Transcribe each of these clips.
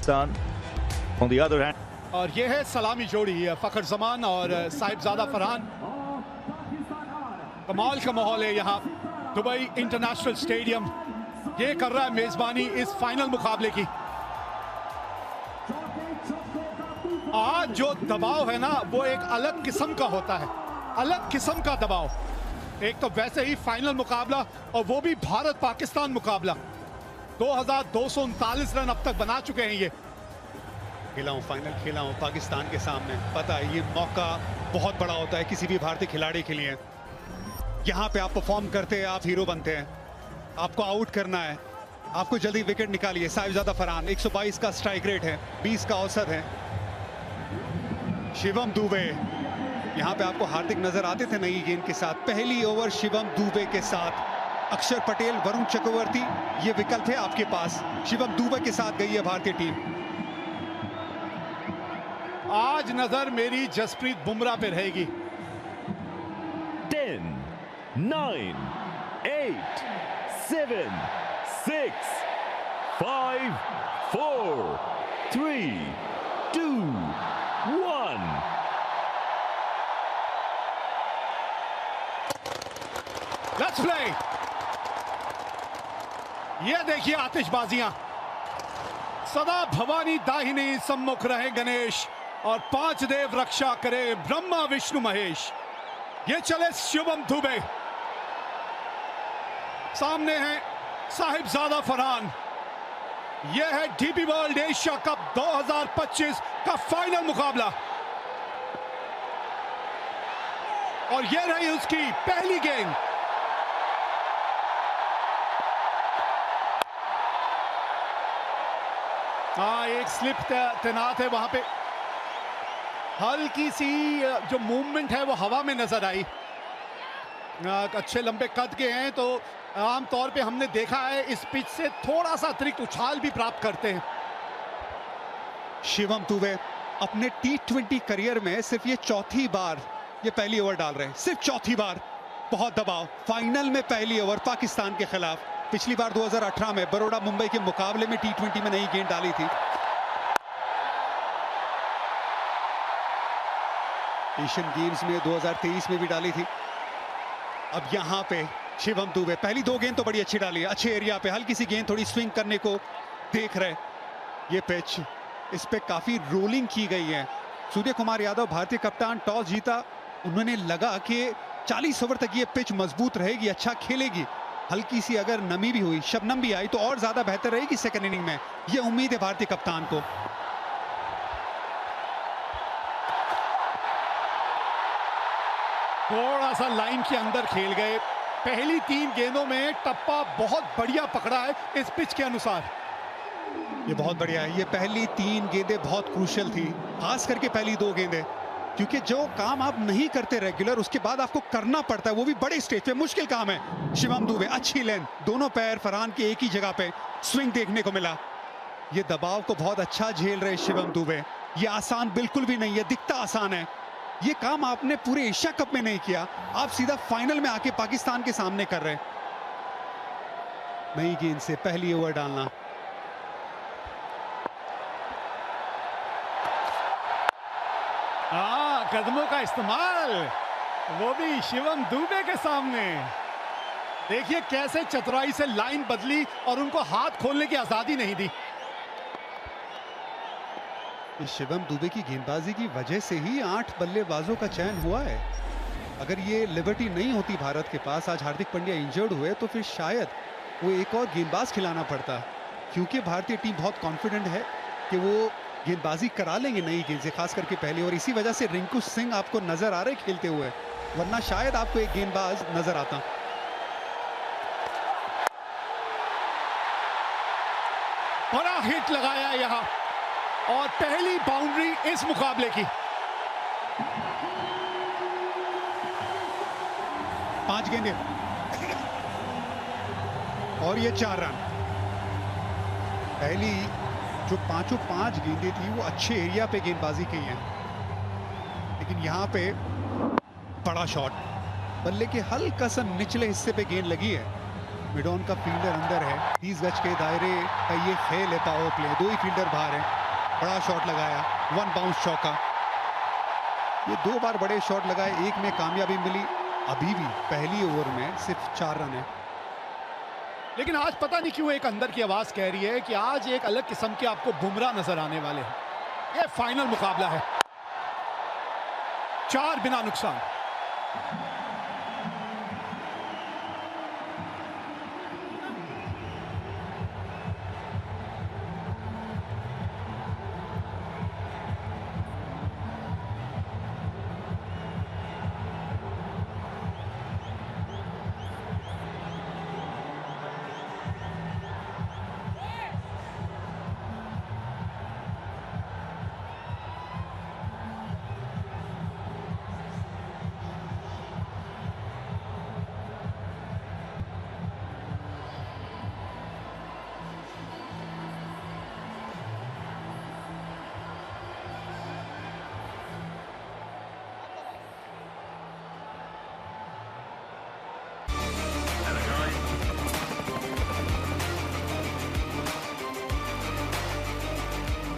Pakistan. On the other hand, और ये है सलामी जोड़ी फखर जमान और साहिबजादा फरहान. कमाल का माहौल है यहाँ दुबई इंटरनेशनल स्टेडियम. ये कर रहा है मेजबानी इस फाइनल मुकाबले की. आज जो दबाव है ना वो एक अलग किस्म का होता है, अलग किस्म का दबाव. एक तो वैसे ही फाइनल मुकाबला और वो भी भारत पाकिस्तान मुकाबला. 2239 रन अब तक बना चुके हैं. ये खेला हूँ, फाइनल खेला हूँ पाकिस्तान के सामने. पता है ये मौका बहुत बड़ा होता है किसी भी भारतीय खिलाड़ी के लिए. यहाँ पे आप परफॉर्म करते हैं, आप हीरो बनते हैं. आपको आउट करना है, आपको जल्दी विकेट निकालिए. साहिबजादा फरहान 122 का स्ट्राइक रेट है, 20 का औसत है. शिवम दुबे, यहाँ पे आपको हार्दिक नजर आते थे नई गेंद के साथ. पहली ओवर शिवम दुबे के साथ. अक्षर पटेल, वरुण चक्रवर्ती ये विकल्प है आपके पास. शिवम दुबे के साथ गई है भारतीय टीम. आज नजर मेरी जसप्रीत बुमराह पे रहेगी. 10, 9, 8, 7, 6, 5, 4, 3, 2, 1. Let's play. ये देखिए आतिशबाजियां. सदा भवानी दाहिनी सम्मुख रहे गणेश और 5 देव रक्षा करे ब्रह्मा विष्णु महेश. ये चले शिवम दुबे, सामने है साहिबजादा फरहान. यह है डीपी वर्ल्ड एशिया कप 2025 का फाइनल मुकाबला और यह रही उसकी पहली गेंद. हाँ, एक स्लिप तैनात है वहां पे. हल्की सी जो मूवमेंट है वो हवा में नजर आई. अच्छे लंबे कद के हैं तो आमतौर पे हमने देखा है इस पिच से थोड़ा सा अतिरिक्त उछाल भी प्राप्त करते हैं. शिवम दुबे अपने T20 करियर में सिर्फ ये चौथी बार ये पहली ओवर डाल रहे हैं. सिर्फ चौथी बार. बहुत दबाव. फाइनल में पहली ओवर पाकिस्तान के खिलाफ. पिछली बार 2018 में बड़ौदा मुंबई के मुकाबले में T20 में नई गेंद डाली थी. एशियन गेम्स में 2023 में भी डाली थी. अब यहां पे शिवम दुबे पहली 2 गेंद तो बड़ी अच्छी डाली है. अच्छे एरिया पे हल्की सी गेंद थोड़ी स्विंग करने को देख रहे. ये पिच, इस पे काफी रोलिंग की गई है. सूर्य कुमार यादव भारतीय कप्तान टॉस जीता. उन्होंने लगा कि 40 ओवर तक ये पिच मजबूत रहेगी, अच्छा खेलेगी. हल्की सी अगर नमी भी हुई, शबनम भी आई तो और ज्यादा बेहतर रहेगी सेकंड इनिंग में. ये उम्मीद है भारतीय कप्तान को. थोड़ा सा लाइन के अंदर खेल गए. पहली 3 गेंदों में टप्पा बहुत बढ़िया पकड़ा है इस पिच के अनुसार. ये बहुत बढ़िया है. ये पहली 3 गेंदें बहुत क्रूशियल थी, खास करके पहली 2 गेंदें, क्योंकि जो काम आप नहीं करते रेगुलर उसके बाद आपको करना पड़ता है, वो भी बड़े स्टेज पे. मुश्किल काम है. शिवम दुबे अच्छी लेंथ, दोनों पैर फरहान के एक ही जगह पे स्विंग देखने को मिला. ये दबाव को बहुत अच्छा झेल रहे शिवम दुबे. ये आसान बिल्कुल भी नहीं है. दिखता आसान है. ये काम आपने पूरे एशिया कप में नहीं किया, आप सीधा फाइनल में आके पाकिस्तान के सामने कर रहे. नई गेंद से पहली ओवर डालना. कदमों का इस्तेमाल, वो भी शिवम दुबे के सामने. देखिए कैसे चतुराई से लाइन बदली और उनको हाथ खोलने की आजादी नहीं दी. शिवम दुबे की गेंदबाजी की वजह से ही 8 बल्लेबाजों का चयन हुआ है. अगर ये लिबर्टी नहीं होती भारत के पास, आज हार्दिक पांड्या इंजर्ड हुए तो फिर शायद वो एक और गेंदबाज खिलाना पड़ता. क्योंकि भारतीय टीम बहुत कॉन्फिडेंट है कि वो गेंदबाजी करा लेंगे नई गेंद से, खास करके पहली. और इसी वजह से रिंकू सिंह आपको नजर आ रहे खेलते हुए, वरना शायद आपको एक गेंदबाज नजर आता. बड़ा हिट लगाया यहाँ और पहली बाउंड्री इस मुकाबले की. 5 गेंदें और ये 4 रन. पहली जो 5 गेंदें थी वो अच्छे एरिया पे गेंदबाजी की है, लेकिन यहाँ पे बड़ा शॉट, बल्ले के हल्का सा निचले हिस्से पे गेंद लगी है. मिडॉन का फील्डर अंदर है, 30 गज के दायरे का ये खेल है पावर प्ले, 2 ही फील्डर बाहर हैं। बड़ा शॉट लगाया, 1 बाउंस चौका। ये 2 बार बड़े शॉट लगाए, एक में कामयाबी मिली। अभी भी पहली ओवर में सिर्फ 4 रन है। लेकिन आज पता नहीं क्यों एक अंदर की आवाज कह रही है कि आज एक अलग किस्म के आपको बुमराह नजर आने वाले हैं। ये फाइनल मुकाबला है, 4 बिना नुकसान।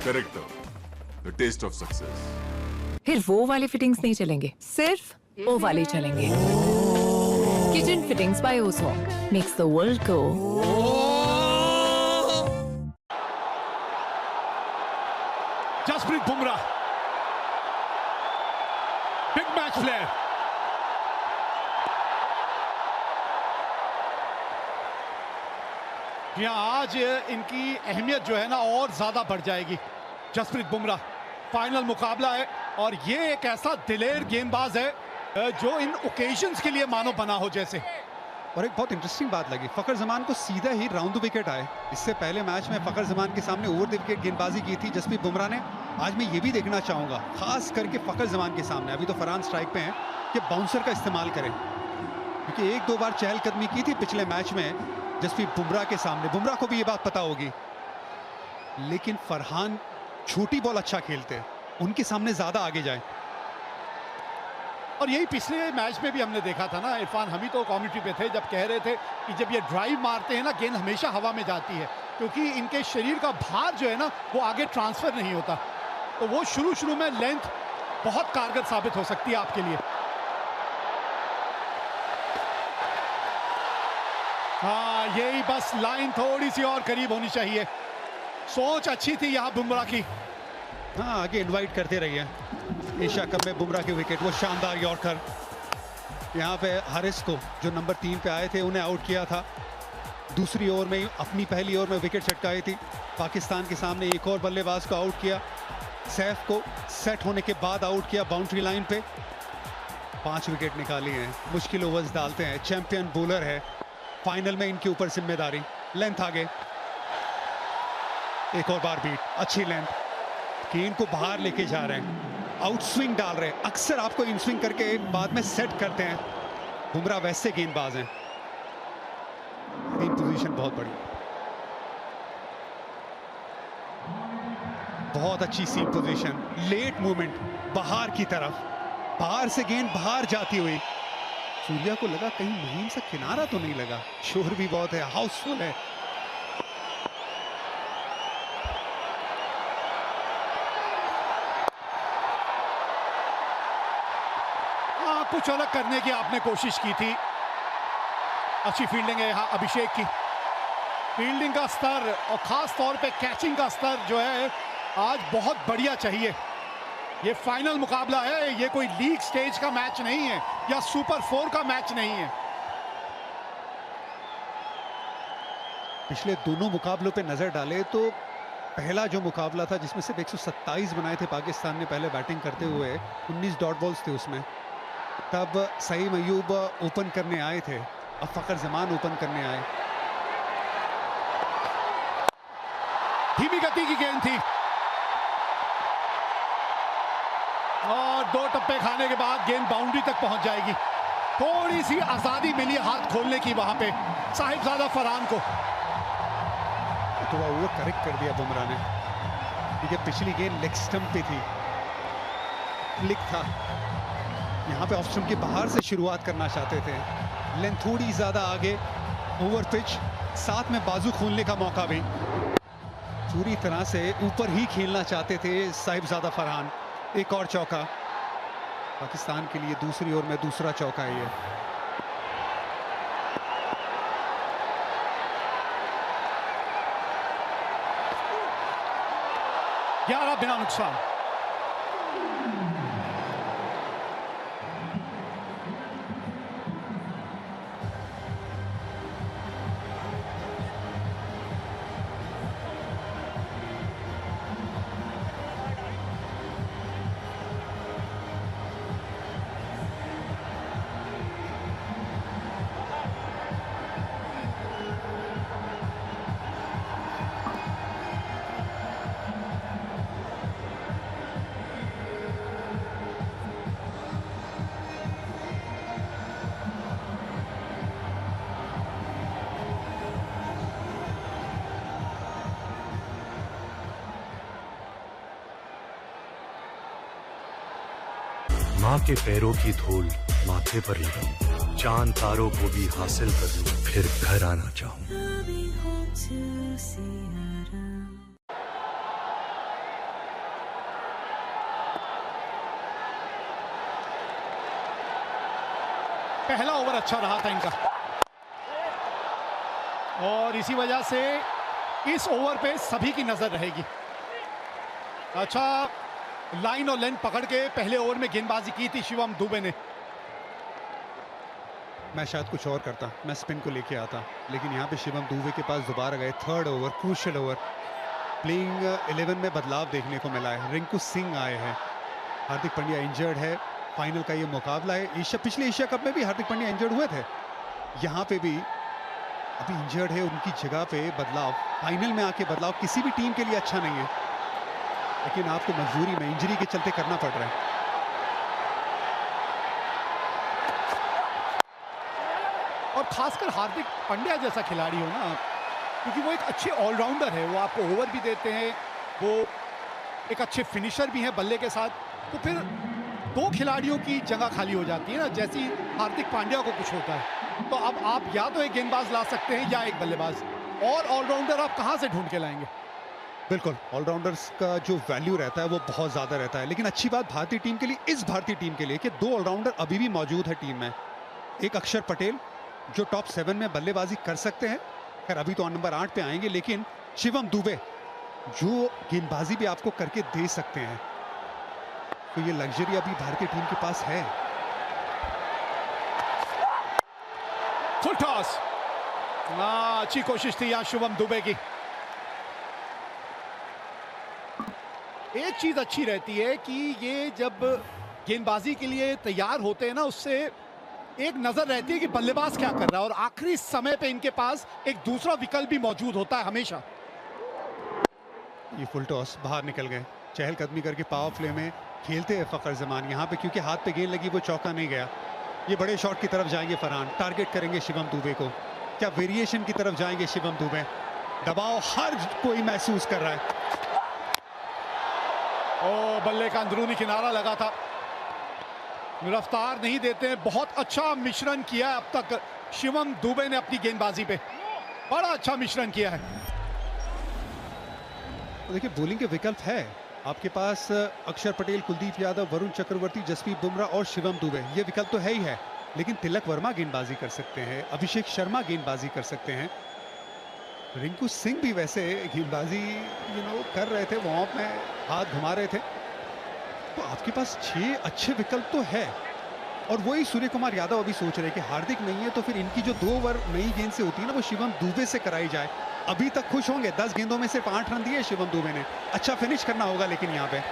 Correct, the taste of success. फिर वो वाले फिटिंग्स नहीं चलेंगे, सिर्फ वो वाले चलेंगे। Kitchen fittings by Oswald makes the world go. Jasprit Bumrah, big match player. आज इनकी अहमियत जो है ना और ज्यादा बढ़ जाएगी। जसप्रीत बुमराह, फाइनल मुकाबला है और ये एक ऐसा दिलेर गेंदबाज है जो इन ओकेजन्स के लिए मानो बना हो जैसे। और एक बहुत इंटरेस्टिंग बात लगी, फखर जमान को सीधा ही राउंड द विकेट आए। इससे पहले मैच में फखर जमान के सामने ओवर द विकेट गेंदबाजी की थी जसप्रीत बुमराह ने। आज मैं ये भी देखना चाहूंगा, खास करके फखर जमान के सामने, अभी तो फरहान स्ट्राइक पे हैं, कि बाउंसर का इस्तेमाल करें, क्योंकि 1-2 बार चहलकदमी की थी पिछले मैच में जसप्रीत बुमराह के सामने। बुमराह को भी ये बात पता होगी, लेकिन फरहान छोटी बॉल अच्छा खेलते हैं, उनके सामने ज्यादा आगे जाए। और यही पिछले मैच में भी हमने देखा था ना, इरफान, हम ही तो कमेंट्री पे थे जब कह रहे थे कि जब ये ड्राइव मारते हैं ना, गेंद हमेशा हवा में जाती है, क्योंकि इनके शरीर का भार जो है ना वो आगे ट्रांसफर नहीं होता। तो वो शुरू में लेंथ बहुत कारगर साबित हो सकती है आपके लिए। हाँ, यही बस लाइन थोड़ी सी और करीब होनी चाहिए। सोच अच्छी थी यहाँ बुमराह की। हाँ, आगे इनवाइट करते रहिए। एशिया कप में बुमराह के विकेट, वो शानदार यॉर्कर। यहाँ पे हारिस को जो नंबर 3 पे आए थे उन्हें आउट किया था। दूसरी ओवर में अपनी पहली ओवर में विकेट चटकाई थी। पाकिस्तान के सामने एक और बल्लेबाज को आउट किया, सैफ को सेट होने के बाद आउट किया बाउंड्री लाइन पे। 5 विकेट निकाली हैं, मुश्किल ओवर्स डालते हैं, चैंपियन बॉलर है। फाइनल में इनके ऊपर जिम्मेदारी। लेंथ आगे, एक और बार बीट, अच्छी लेंथ, गेंद को बाहर लेके जा रहे हैं, आउट स्विंग डाल रहे हैं। अक्सर आपको इन स्विंग करके बाद में सेट करते हैं, बुमराह वैसे गेंदबाज हैं। पोजीशन बहुत बड़ी, बहुत अच्छी सीम पोजीशन, लेट मूवमेंट बाहर की तरफ, बाहर से गेंद बाहर जाती हुई। सूर्या को लगा कहीं मुहिम सा किनारा तो नहीं लगा, शोर भी बहुत है, हाउसफुल है। कुछ अलग करने की आपने कोशिश की थी। अच्छी फील्डिंग है यहाँ अभिषेक की। फील्डिंग का स्तर और खास तौर पे कैचिंग का स्तर जो है आज बहुत बढ़िया चाहिए। ये फाइनल मुकाबला है, ये कोई लीग स्टेज का मैच नहीं है या सुपर 4 का मैच नहीं है। पिछले दोनों मुकाबलों पे नजर डाले तो पहला जो मुकाबला था जिसमें सिर्फ 127 बनाए थे पाकिस्तान ने पहले बैटिंग करते हुए, 19 डॉट बॉल्स थे उसमें। तब सईम अयूब ओपन करने आए थे, अब फखर जमान ओपन करने आए। धीमी गति की गेंद थी और 2 टप्पे खाने के बाद गेंद बाउंड्री तक पहुंच जाएगी। थोड़ी सी आजादी मिली हाथ खोलने की वहां पे साहिबजादा फरहान को। थोड़ा ओवर करेक्ट कर दिया बुमराह ने, क्योंकि पिछली गेंद लेग स्टंप पे थी, फ्लिक था। यहाँ पे ऑफ स्टंप के बाहर से शुरुआत करना चाहते थे, लेंथ थोड़ी ज्यादा आगे, ओवर पिच, साथ में बाजू खोलने का मौका भी। पूरी तरह से ऊपर ही खेलना चाहते थे साहिबजादा फरहान। एक और चौका पाकिस्तान के लिए, दूसरी ओवर में दूसरा चौका है ये। ग्यारह बिना नुकसान। माँ के पैरों की धूल माथे पर लगाऊं, चांद तारों को भी हासिल कर लूं, फिर घर आना चाहूं। पहला ओवर अच्छा रहा था इनका और इसी वजह से इस ओवर पे सभी की नजर रहेगी। अच्छा लाइन और लेंथ पकड़ के पहले ओवर में गेंदबाजी की थी शिवम दुबे ने। मैं शायद कुछ और करता, मैं स्पिन को लेके आता, लेकिन यहाँ पे शिवम दुबे के पास दोबारा गए। Third over, crucial over, playing 11 में बदलाव देखने को मिला है। रिंकू सिंह आए हैं, हार्दिक पांड्या इंजर्ड है। फाइनल का ये मुकाबला है। पिछले एशिया कप में भी हार्दिक पांड्या इंजर्ड हुए थे, यहाँ पे भी अभी इंजर्ड है। उनकी जगह पे बदलाव, फाइनल में आके बदलाव किसी भी टीम के लिए अच्छा नहीं है, लेकिन आपको मजबूरी में इंजरी के चलते करना पड़ रहा है। और खासकर हार्दिक पांड्या जैसा खिलाड़ी हो ना, क्योंकि वो एक अच्छे ऑलराउंडर है, वो आपको ओवर भी देते हैं, वो एक अच्छे फिनिशर भी हैं बल्ले के साथ। तो फिर दो खिलाड़ियों की जगह खाली हो जाती है ना, जैसी हार्दिक पांड्या को कुछ होता है। तो अब आप या तो एक गेंदबाज ला सकते हैं या एक बल्लेबाज, और ऑलराउंडर आप कहां से ढूंढ के लाएंगे। बिल्कुल, ऑलराउंडर्स का जो वैल्यू रहता है वो बहुत ज़्यादा रहता है, लेकिन अच्छी बात भारतीय टीम के लिए, इस भारतीय टीम के लिए, कि दो ऑलराउंडर अभी भी मौजूद है टीम में। एक अक्षर पटेल जो टॉप 7 में बल्लेबाजी कर सकते हैं, खैर अभी तो नंबर 8 पे आएंगे, लेकिन शिवम दुबे जो गेंदबाजी भी आपको करके दे सकते हैं। तो ये लग्जरी अभी भारतीय टीम के पास है। फुल टॉस, अच्छी कोशिश थी यहाँ शिवम दुबे की। एक चीज अच्छी रहती है कि ये जब गेंदबाजी के लिए तैयार होते हैं ना, उससे एक नजर रहती है कि बल्लेबाज क्या कर रहा है, और आखिरी समय पे इनके पास एक दूसरा विकल्प भी मौजूद होता है हमेशा। ये फुल टॉस बाहर निकल गए। चहलकदमी करके पावर प्ले में खेलते हैं फखर जमान, यहाँ पे क्योंकि हाथ पे गेंद लगी वो चौका नहीं गया। ये बड़े शॉट की तरफ जाएंगे फरहान, टारगेट करेंगे शिवम दुबे को। क्या वेरिएशन की तरफ जाएंगे शिवम दुबे, दबाव हर कोई महसूस कर रहा है। ओ बल्ले का अंदरूनी किनारा लगा था, रफ्तार नहीं देते हैं। बहुत अच्छा मिश्रण किया है अब तक शिवम दुबे ने अपनी गेंदबाजी पे, बड़ा अच्छा मिश्रण किया है। तो देखिए बॉलिंग के विकल्प है आपके पास, अक्षर पटेल, कुलदीप यादव, वरुण चक्रवर्ती, जसप्रीत बुमराह और शिवम दुबे, ये विकल्प तो है ही है। लेकिन तिलक वर्मा गेंदबाजी कर सकते हैं, अभिषेक शर्मा गेंदबाजी कर सकते हैं, रिंकू सिंह भी वैसे गेंदबाजी कर रहे थे, वार्म अप में हाथ घुमा रहे थे। तो आपके पास 6 अच्छे विकल्प तो है। और वही सूर्य कुमार यादव अभी सोच रहे हैं कि हार्दिक नहीं है तो फिर इनकी जो 2 ओवर नई गेंद से होती है ना, वो शिवम दुबे से कराई जाए। अभी तक खुश होंगे, 10 गेंदों में सिर्फ 8 रन दिए शिवम दुबे ने। अच्छा फिनिश करना होगा लेकिन यहाँ पे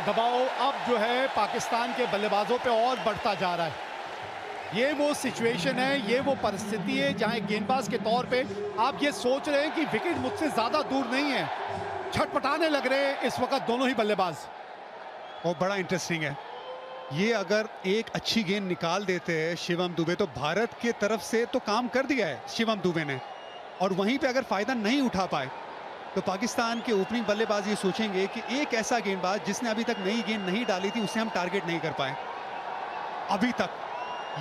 दबाव अब जो है पाकिस्तान के बल्लेबाजों पे और बढ़ता जा रहा है। ये वो सिचुएशन है, ये वो परिस्थिति है जहां एक गेंदबाज के तौर पे आप ये सोच रहे हैं कि विकेट मुझसे ज्यादा दूर नहीं है। छटपटाने लग रहे हैं इस वक्त दोनों ही बल्लेबाज। और बड़ा इंटरेस्टिंग है, ये अगर एक अच्छी गेंद निकाल देते हैं शिवम दुबे, तो भारत के तरफ से तो काम कर दिया है शिवम दुबे ने। और वहीं पे अगर फायदा नहीं उठा पाए तो पाकिस्तान के ओपनिंग बल्लेबाज ये सोचेंगे कि एक ऐसा गेंदबाज जिसने अभी तक नई गेंद नहीं डाली थी, उसे हम टारगेट नहीं कर पाए। अभी तक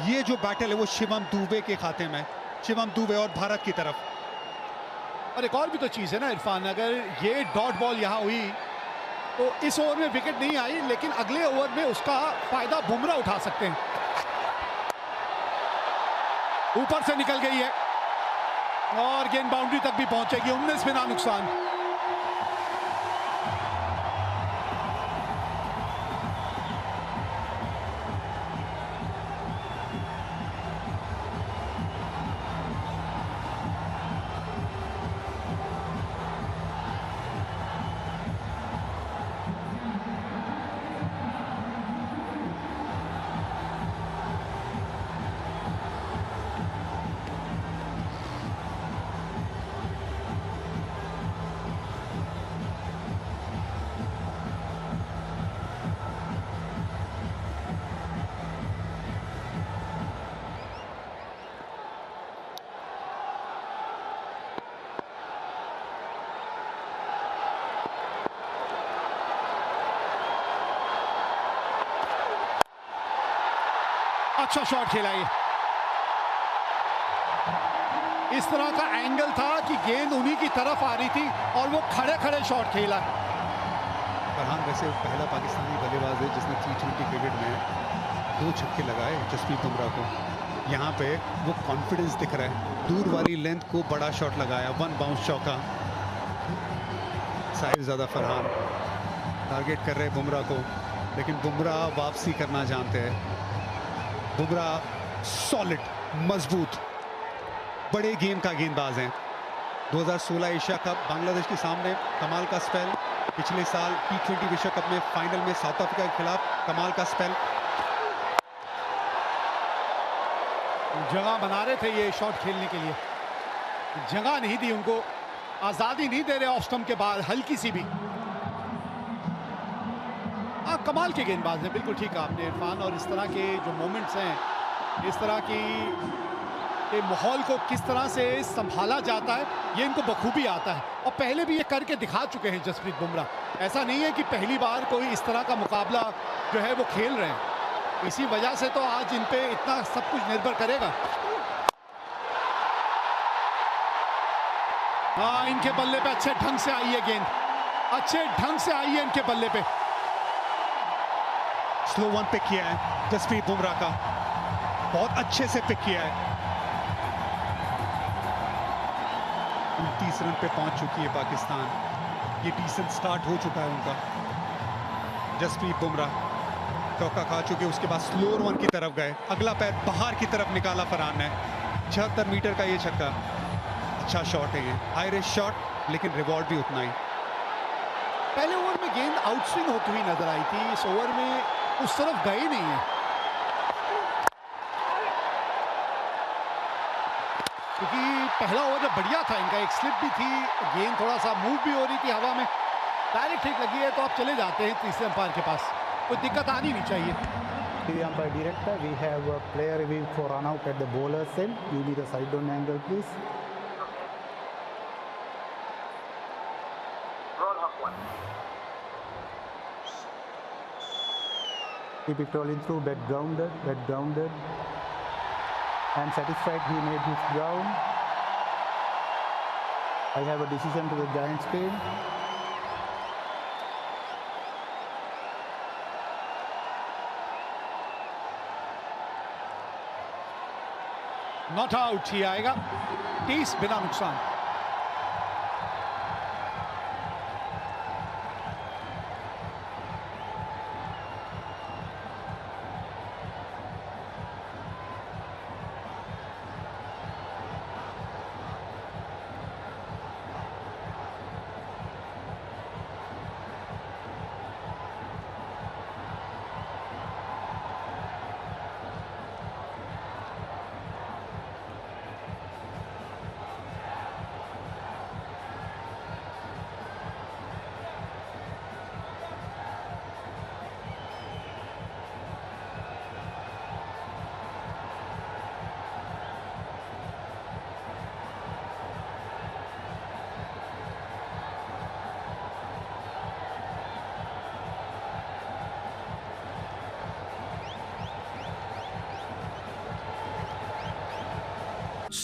ये जो बैटल है वो शिवम दुबे के खाते में, शिवम दुबे और भारत की तरफ। और एक और भी तो चीज़ है ना इरफान, अगर ये डॉट बॉल यहाँ हुई तो इस ओवर में विकेट नहीं आई, लेकिन अगले ओवर में उसका फायदा बुमराह उठा सकते हैं। ऊपर से निकल गई है और गेंद बाउंड्री तक भी पहुंचेगी। 19 बिना नुकसान। अच्छा शॉट खेला ये। इस तरह का एंगल था कि गेंद उन्हीं की तरफ आ रही थी और वो खड़े खड़े शॉट खेला। फरहान वैसे पहला पाकिस्तानी बल्लेबाज है जिसने T20 क्रिकेट में 2 छक्के लगाए जसप्रीत बुमराह को। यहाँ पे वो कॉन्फिडेंस दिख रहा है, दूर वाली लेंथ को बड़ा शॉट लगाया, 1 बाउंस चौका। साहिबजादा फरहान टारगेट कर रहे बुमराह को, लेकिन बुमराह वापसी करना जानते हैं। बुमराह सॉलिड, मजबूत, बड़े गेम का गेंदबाज हैं। 2016 एशिया कप बांग्लादेश के सामने कमाल का स्पेल, पिछले साल T20 विश्व कप में फाइनल में साउथ अफ्रीका के खिलाफ कमाल का स्पेल। जगह बना रहे थे ये शॉट खेलने के लिए, जगह नहीं दी उनको, आजादी नहीं दे रहे ऑफ स्टंप के बाद हल्की सी भी। हाँ, कमाल के गेंदबाज हैं, बिल्कुल ठीक है आपने इरफान। और इस तरह के जो मोमेंट्स हैं, इस तरह की के माहौल को किस तरह से संभाला जाता है, ये इनको बखूबी आता है। और पहले भी ये करके दिखा चुके हैं जसप्रीत बुमराह। ऐसा नहीं है कि पहली बार कोई इस तरह का मुकाबला जो है वो खेल रहे हैं। इसी वजह से तो आज इन पे इतना सब कुछ निर्भर करेगा। हाँ, इनके बल्ले पे अच्छे ढंग से आई है गेंद, अच्छे ढंग से आई है इनके बल्ले पे। स्लो वन पिक किया है जसप्रीत बुमराह का, बहुत अच्छे से पिक किया है। 29 रन पे पहुंच चुकी है पाकिस्तान। ये डिसेंट स्टार्ट हो चुका है उनका। जसप्रीत बुमराह चौका खा चुके, उसके बाद स्लोअर वन की तरफ गए, अगला पैर बाहर की तरफ निकाला फरहान ने। 76 मीटर का ये छक्का, अच्छा शॉट है ये, हाई रिस्क शॉट, लेकिन रिवॉर्ड भी उतना ही। पहले ओवर में गेंद आउटस्विंग होती हुई नजर आई थी, इस ओवर में उस तरफ गई नहीं है, क्योंकि पहला ओवर बढ़िया था इनका, एक स्लिप भी थी, गेंद थोड़ा सा मूव भी हो रही थी हवा में, डायरेक्ट हिट लगी है तो आप चले जाते हैं तीसरे अंपायर के पास, कोई दिक्कत आनी नहीं चाहिए। TV umpire director, we have a player review for run out at the bowler's end. Give me the side down angle, please. Keep it rolling through, bet grounded, and satisfied he made his ground. I have a decision to the Giants field. Not out ही आएगा, 30 बिना नुकसान।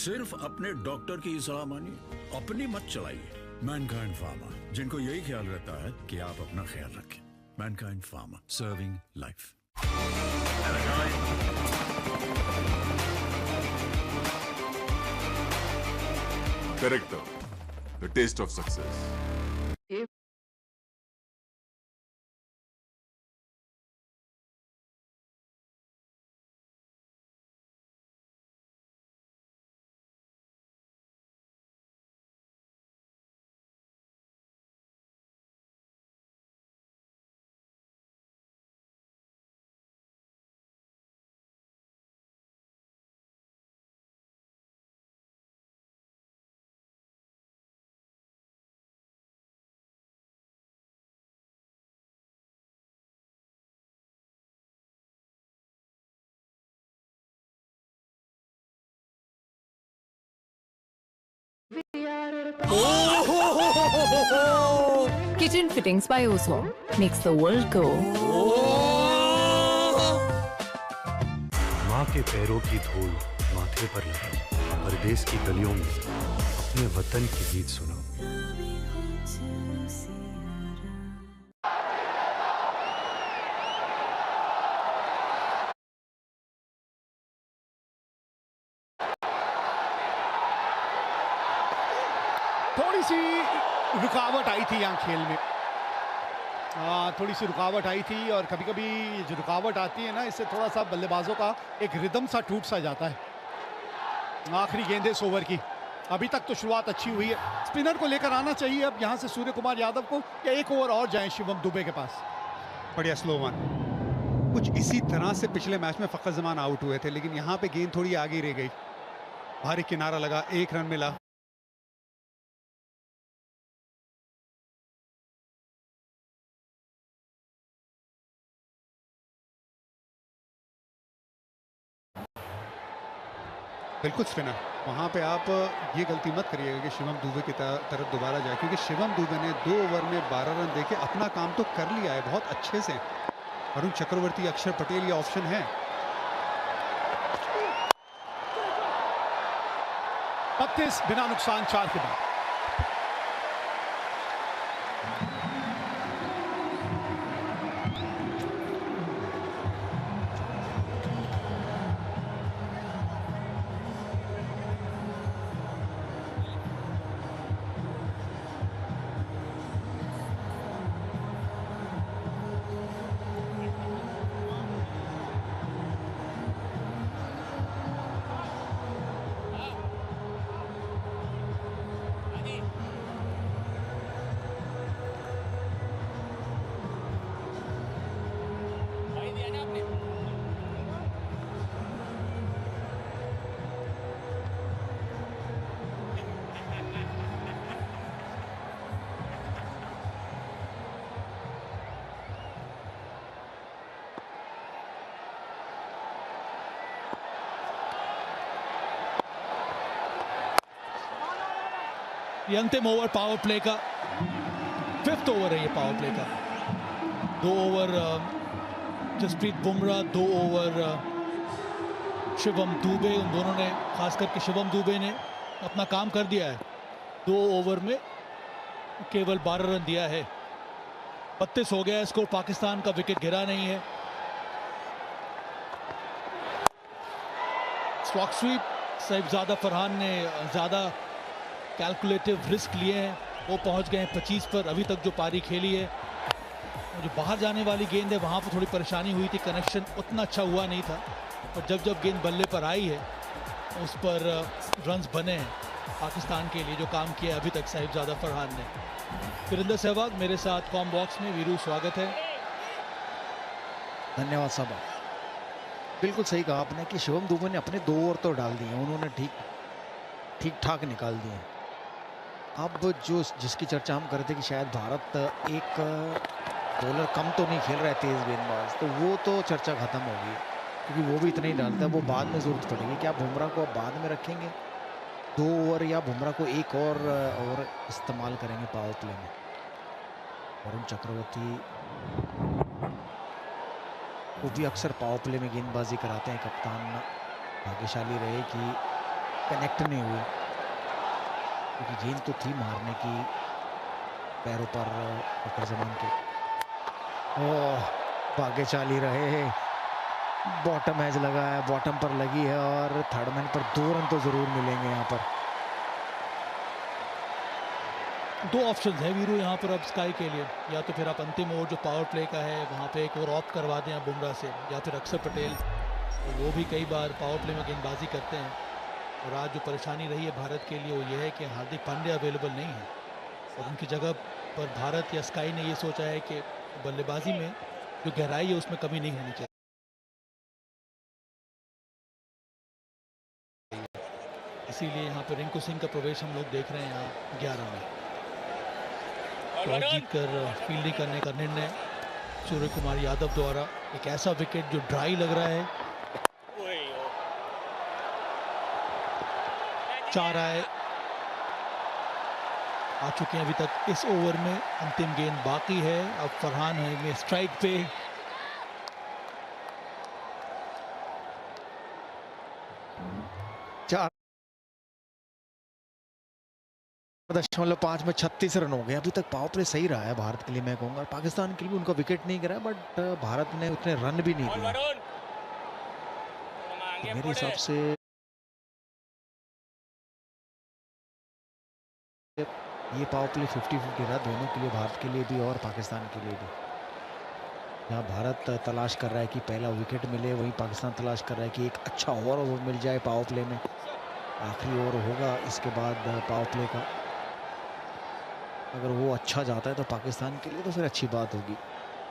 सिर्फ अपने doctor की ही सलाह मानिए, अपनी मत चलाइए। मैनकाइंड फार्मा, जिनको यही ख्याल रहता है कि आप अपना ख्याल रखें। Mankind pharma, serving life. Character, the taste of success. Kitchen fittings by Oswald makes the world go. माँ के पैरों की धूल माथे पर लगी, परदेश की गलियों में अपने वतन की गीत सुनो। थोड़ी सी रुकावट आई थी यहाँ खेल में, थोड़ी सी रुकावट आई थी, और कभी कभी जो रुकावट आती है ना, इससे थोड़ा सा बल्लेबाजों का एक रिदम सा टूट सा जाता है। आखिरी गेंद इस ओवर की, अभी तक तो शुरुआत अच्छी हुई है। स्पिनर को लेकर आना चाहिए अब यहाँ से सूर्य कुमार यादव को, या एक ओवर और जाएं शिवम दुबे के पास। बढ़िया स्लो वन। कुछ इसी तरह से पिछले मैच में फखर जमान आउट हुए थे, लेकिन यहाँ पे गेंद थोड़ी आगे रह गई, भारी किनारा लगा, 1 रन मिला। बिल्कुल स्पिनर, वहां पे आप ये गलती मत करिएगा कि शिवम दुबे की तरफ दोबारा जाए, क्योंकि शिवम दुबे ने 2 ओवर में 12 रन देके अपना काम तो कर लिया है बहुत अच्छे से। वरुण चक्रवर्ती, अक्षर पटेल ये ऑप्शन है। 32 बिना नुकसान 4 के बाद। ये अंतिम ओवर पावर प्ले का, 5th ओवर है ये पावर प्ले का। 2 ओवर जसप्रीत बुमराह, 2 ओवर शिवम दुबे, उन दोनों ने, खास करके शिवम दुबे ने अपना काम कर दिया है। 2 ओवर में केवल 12 रन दिया है। 32 हो गया है स्कोर, पाकिस्तान का विकेट गिरा नहीं है। स्ट्रोक स्वीप, साहिबजादा फरहान ने ज़्यादा कैलकुलेटिव रिस्क लिए हैं, वो पहुंच गए हैं 25 पर। अभी तक जो पारी खेली है, जो बाहर जाने वाली गेंद है वहां पर थोड़ी परेशानी हुई थी, कनेक्शन उतना अच्छा हुआ नहीं था, और जब जब गेंद बल्ले पर आई है उस पर रन्स बने हैं पाकिस्तान के लिए, जो काम किया अभी तक साहिबजादा फरहान ने। वीरेंद्र सहवाग मेरे साथ कॉम बॉक्स में। वीरू, स्वागत है। धन्यवाद साहब, बिल्कुल सही कहा आपने कि शिवम दुबे ने अपने 2 ओवर तो डाल दिए, उन्होंने ठीक ठाक निकाल दिए। अब जो जिसकी चर्चा हम कर रहे थे कि शायद भारत एक बॉलर कम तो नहीं खेल रहा है, तेज गेंदबाज, तो वो तो चर्चा खत्म होगी, क्योंकि वो भी इतना ही डालता है। वो बाद में जरूरत पड़ेगी। क्या बुमराह को अब बाद में रखेंगे 2 ओवर, या बुमराह को एक और इस्तेमाल करेंगे पावर प्ले में? वरुण चक्रवर्ती वो भी अक्सर पावर प्ले में गेंदबाजी कराते हैं। कप्तान भाग्यशाली रहे कि कनेक्ट नहीं हुई, क्योंकि गेंद तो थी मारने की पैरों पर फखर जमान के। ओह, भाग्य चाल ही रहे हैं, बॉटम एज लगा है, बॉटम पर लगी है और थर्ड मैन पर 2 रन तो जरूर मिलेंगे यहाँ पर। 2 ऑप्शन है वीरू यहाँ पर अब स्काई के लिए, या तो फिर आप अंतिम ओवर जो पावर प्ले का है वहाँ पे एक और ऑफ करवा दें बुमराह से, या फिर अक्षर पटेल, तो वो भी कई बार पावर प्ले में गेंदबाजी करते हैं। और आज जो परेशानी रही है भारत के लिए वो ये है कि हार्दिक पांड्या अवेलेबल नहीं है, और उनकी जगह पर भारत या स्काई ने ये सोचा है कि बल्लेबाजी में जो गहराई है उसमें कमी नहीं होनी चाहिए, इसीलिए यहाँ पर रिंकू सिंह का प्रवेश हम लोग देख रहे हैं यहाँ 11 में। टॉस जीतकर फील्डिंग करने का निर्णय सूर्य कुमार यादव द्वारा, एक ऐसा विकेट जो ड्राई लग रहा है। 4 आए आ चुके हैं अभी तक इस ओवर में, अंतिम गेंद बाकी है। अब फरहान है स्ट्राइक पे, .5 में 36 रन हो गए। अभी तक पावर प्ले सही रहा है भारत के लिए, मैं कहूँगा। पाकिस्तान के लिए उनका विकेट नहीं गिरा, बट भारत ने उतने रन भी नहीं दिए। मेरे हिसाब से ये पावर प्ले 50-50 रहा दोनों के लिए, भारत के लिए भी और पाकिस्तान के लिए भी। जहाँ भारत तलाश कर रहा है कि पहला विकेट मिले, वहीं पाकिस्तान तलाश कर रहा है कि एक अच्छा ओवर मिल जाए पावर प्ले में। आखिरी ओवर होगा इसके बाद पावर प्ले का, अगर वो अच्छा जाता है तो पाकिस्तान के लिए तो फिर अच्छी बात होगी।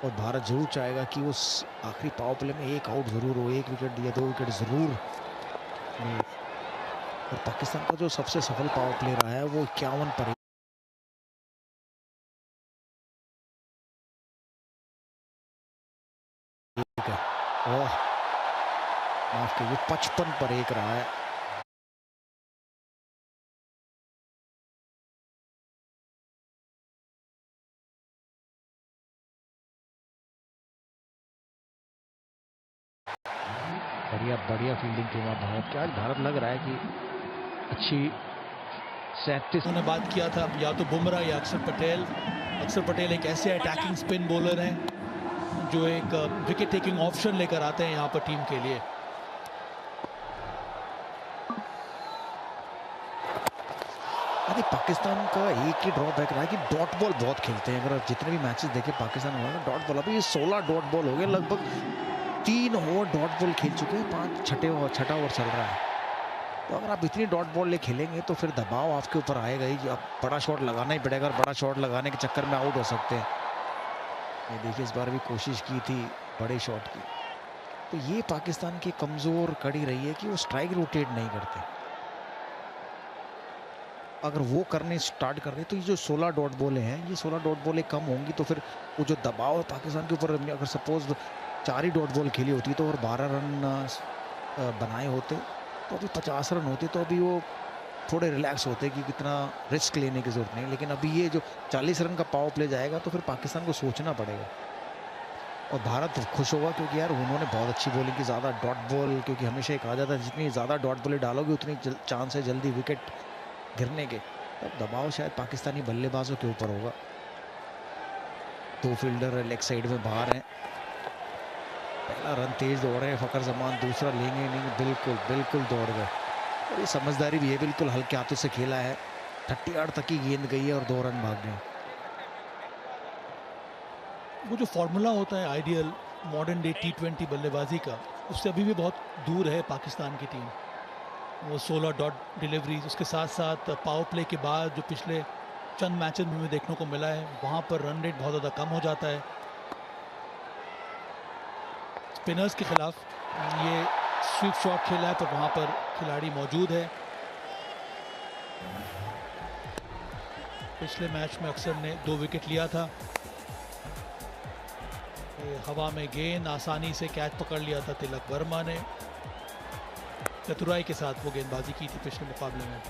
और भारत जरूर चाहेगा कि उस आखिरी पावर प्ले में एक आउट ज़रूर हो, 1 विकेट या 2 विकेट ज़रूर मिले। और पाकिस्तान का जो सबसे सफल पावर प्ले रहा है वो 51 पर है। ओह, माफ कीजिए, 55 पर 1 रहा है। बढ़िया फील्डिंग के बाद भारत के, आज भारत लग रहा है कि अच्छी 37 उन्होंने बात किया था, या तो बुमराह या अक्षर पटेल। अक्षर पटेल एक ऐसे अटैकिंग स्पिन बॉलर हैं जो एक विकेट टेकिंग ऑप्शन लेकर आते हैं यहाँ पर टीम के लिए। अरे पाकिस्तान का एक ही ड्रॉबैक रहा है कि डॉट बॉल बहुत खेलते हैं। अगर आप जितने भी मैचेस देखे पाकिस्तान में, डॉट बॉल, अभी ये 16 डॉट बॉल हो गए, लगभग 3 ओवर डॉट बॉल खेल चुके हैं, छठा ओवर चल रहा है। तो अगर आप इतनी डॉट बॉल ले खेलेंगे तो फिर दबाव आपके ऊपर आएगा ही, आप बड़ा शॉट लगाना ही पड़ेगा, और बड़ा शॉट लगाने के चक्कर में आउट हो सकते हैं। ये देखिए, इस बार भी कोशिश की थी बड़े शॉट की। तो ये पाकिस्तान की कमज़ोर कड़ी रही है कि वो स्ट्राइक रोटेट नहीं करते। अगर वो करने स्टार्ट कर रहे तो ये जो 16 डॉट बॉलें हैं, ये 16 डॉट बॉलें कम होंगी तो फिर वो जो दबाव है पाकिस्तान के ऊपर, अगर सपोज 4 ही डॉट बॉल खेली होती तो और 12 रन बनाए होते तो अभी 50 रन होते, तो अभी वो थोड़े रिलैक्स होते कि कितना रिस्क लेने की ज़रूरत नहीं। लेकिन अभी ये जो 40 रन का पावर प्ले जाएगा तो फिर पाकिस्तान को सोचना पड़ेगा। और भारत खुश होगा क्योंकि यार उन्होंने बहुत अच्छी बॉलिंग की, ज़्यादा डॉट बॉल, क्योंकि हमेशा ये कहा जाता है जितनी ज़्यादा डॉट बॉलें डालोगे उतनी चांस है जल्दी विकेट गिरने के। तब दबाव शायद पाकिस्तानी बल्लेबाजों के ऊपर होगा। 2 फील्डर लेग साइड में बाहर हैं। पहला रन तेज दौड़ रहे हैं फखर जमान, दूसरा लेंगे नहीं, बिल्कुल दौड़ गए। और ये समझदारी भी है, बिल्कुल हल्के हाथों से खेला है। 38 तक की गेंद गई है और 2 रन भाग गए। वो जो फॉर्मूला होता है आइडियल मॉडर्न डे T20 बल्लेबाजी का, उससे अभी भी बहुत दूर है पाकिस्तान की टीम। वो 16 डॉट डिलीवरीज, उसके साथ साथ पावर प्ले के बाद जो पिछले चंद मैचेस में हमें देखने को मिला है, वहाँ पर रन रेट बहुत ज़्यादा कम हो जाता है। स्पिनर्स के खिलाफ ये स्वीप शॉट खेला है, पर वहाँ पर खिलाड़ी मौजूद है। पिछले मैच में अक्सर ने 2 विकेट लिया था। हवा में गेंद आसानी से कैच पकड़ लिया था तिलक वर्मा ने, चतुराई के साथ वो गेंदबाजी की थी पिछले मुकाबले में।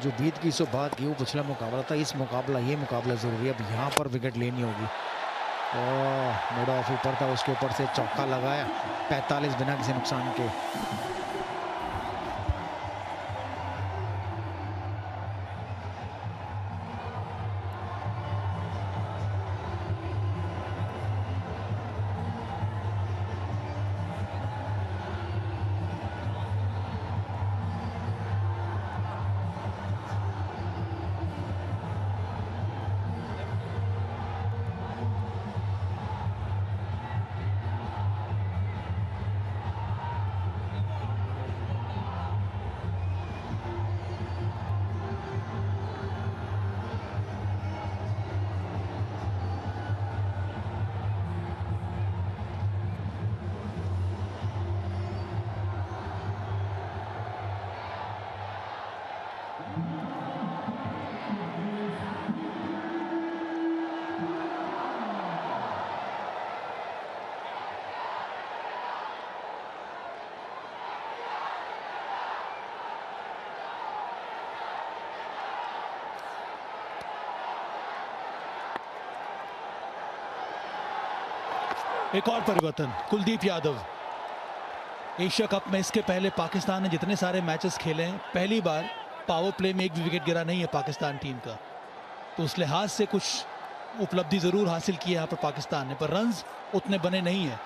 जो बीत की सो बात की, वो पिछला मुकाबला था। इस मुकाबला, ये मुकाबला जरूरी है। अब यहाँ पर विकेट लेनी होगी मिड ऑफ ऊपर था, उसके ऊपर से चौका लगाया 45 बिना किसी नुकसान के। एक और परिवर्तन, कुलदीप यादव। एशिया कप में इसके पहले पाकिस्तान ने जितने सारे मैचेस खेले हैं, पहली बार पावर प्ले में एक भी विकेट गिरा नहीं है पाकिस्तान टीम का। तो उस लिहाज से कुछ उपलब्धि ज़रूर हासिल की है यहाँ पर पाकिस्तान ने, पर रन्स उतने बने नहीं है।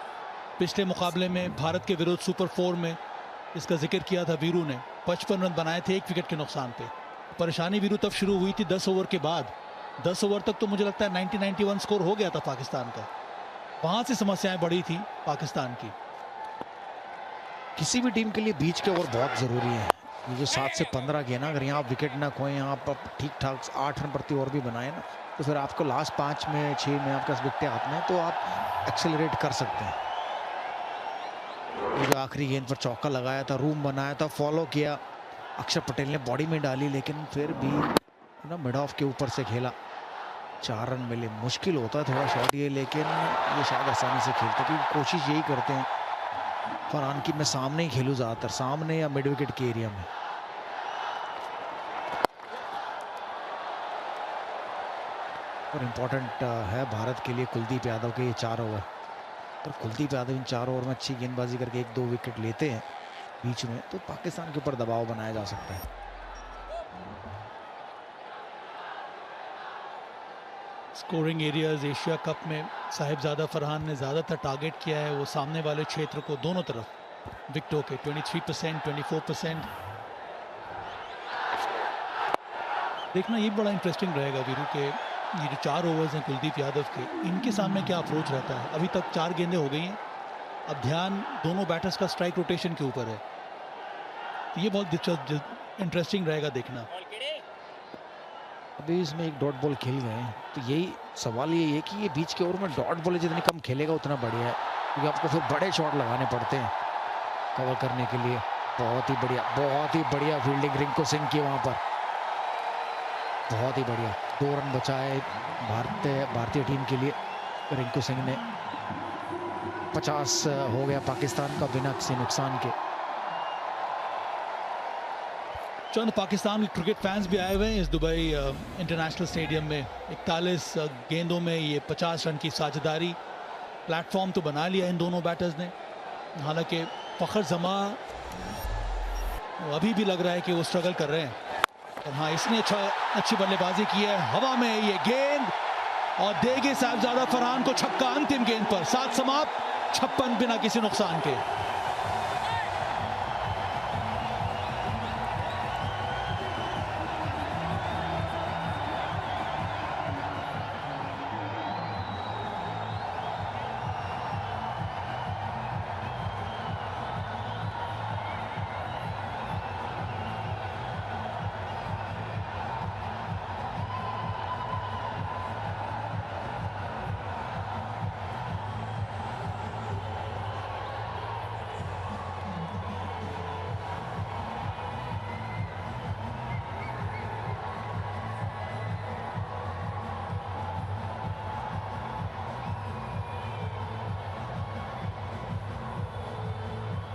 पिछले मुकाबले में भारत के विरुद्ध सुपर 4 में, इसका जिक्र किया था वीरू ने, 55 रन बनाए थे 1 विकेट के नुकसान पे। परेशानी वीरू तब शुरू हुई थी 10 ओवर के बाद। 10 ओवर तक तो मुझे लगता है 90-91 स्कोर हो गया था पाकिस्तान का। वहां से समस्याएं बढ़ी थी पाकिस्तान की। किसी भी टीम के लिए बीच के ओवर बहुत ज़रूरी है। ये जो 7 से 15 के ना, अगर यहाँ विकेट ना खोएं, यहाँ आप ठीक ठाक 8 रन प्रति ओवर भी बनाए ना, तो फिर आपको लास्ट 5 में 6 में आपके पास विकेटें हाथ में, तो आप एक्सेलरेट कर सकते हैं। ये जो आखिरी गेंद पर चौका लगाया था, रूम बनाया था, फॉलो किया, अक्षर पटेल ने बॉडी में डाली, लेकिन फिर भी ना मिड ऑफ के ऊपर से खेला। 4 रन मिले। मुश्किल होता है थोड़ा शॉट ये, लेकिन ये शायद आसानी से खेलते, क्योंकि कोशिश यही करते हैं फरहान की मैं सामने ही खेलूं, ज़्यादातर सामने या मिड विकेट के एरिया में। और इम्पोर्टेंट है भारत के लिए कुलदीप यादव के ये 4 ओवर। और कुलदीप यादव इन 4 ओवर में अच्छी गेंदबाजी करके 1-2 विकेट लेते हैं बीच में, तो पाकिस्तान के ऊपर दबाव बनाया जा सकता है। स्कोरिंग एरियाज एशिया कप में साहिबजादा फरहान ने ज़्यादातर टारगेट किया है वो सामने वाले क्षेत्र को, दोनों तरफ विकेटों के 23%, 24%। देखना ये बड़ा इंटरेस्टिंग रहेगा वीरू के, ये जो 4 ओवर्स हैं कुलदीप यादव के, इनके सामने क्या अप्रोच रहता है। अभी तक 4 गेंदें हो गई हैं, अब ध्यान दोनों बैटर्स का स्ट्राइक रोटेशन के ऊपर है। ये बहुत दिलचस्प इंटरेस्टिंग रहेगा देखना। अभी इसमें एक डॉट बॉल खेल गए हैं, तो यही सवाल ये है कि ये बीच के ओवर में डॉट बॉल जितनी कम खेलेगा उतना बढ़िया है, क्योंकि आपको फिर बड़े शॉट लगाने पड़ते हैं कवर करने के लिए। बहुत ही बढ़िया फील्डिंग रिंकू सिंह की वहाँ पर, बहुत ही बढ़िया। 2 रन बचाए भारतीय टीम के लिए। रिंकू सिंह ने 50 हो गया पाकिस्तान का बिना किसी नुकसान के। चंद पाकिस्तान के क्रिकेट फैंस भी आए हुए हैं इस दुबई इंटरनेशनल स्टेडियम में। 41 गेंदों में ये 50 रन की साझेदारी, प्लेटफॉर्म तो बना लिया इन दोनों बैटर्स ने। हालांकि फ़खर जमा अभी भी लग रहा है कि वो स्ट्रगल कर रहे हैं। और हाँ, इसने अच्छी बल्लेबाजी की है। हवा में ये गेंद और देंगे साहिबजादा फरहान को छक्का अंतिम गेंद पर। 7 समाप्त, 56 बिना किसी नुकसान के।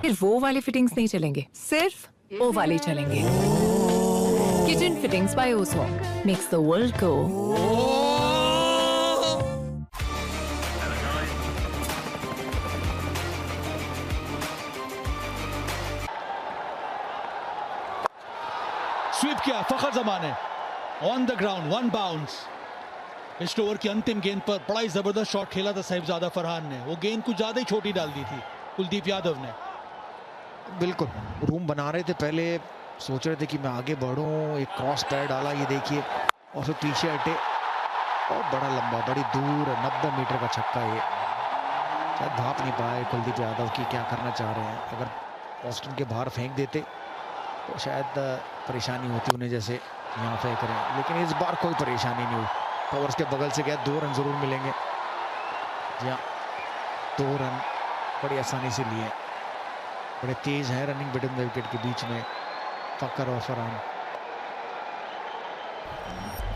फिर वो वाले फिटिंग्स नहीं चलेंगे, सिर्फ ओ वाले चलेंगे। Kitchen fittings by Oswald makes the world go. Sweep किया फखर जमान ने, on the ground, one bounce. पिछले ओवर की अंतिम गेंद पर बड़ा ही जबरदस्त शॉट खेला था साहिबजादा फरहान ने, वो गेंद कुछ ज्यादा ही छोटी डाल दी थी कुलदीप यादव ने। बिल्कुल रूम बना रहे थे, पहले सोच रहे थे कि मैं आगे बढ़ूं, एक क्रॉस पैर डाला ये देखिए, और फिर पीछे हटे और बड़ा लंबा, बड़ी दूर 90 मीटर का छक्का। ये शायद भाप नहीं पाए कुलदीप यादव की क्या करना चाह रहे हैं। अगर ऑस्टिन के बाहर फेंक देते तो शायद परेशानी होती उन्हें, जैसे यहाँ फेंक रहे हैं, लेकिन इस बार कोई परेशानी नहीं हुई। कवर्स के बगल से गया, 2 रन जरूर मिलेंगे। जी हाँ, 2 रन बड़ी आसानी से लिए, बड़े तेज हैं रनिंग मिडिल विकेट के बीच में फकर और फरहान।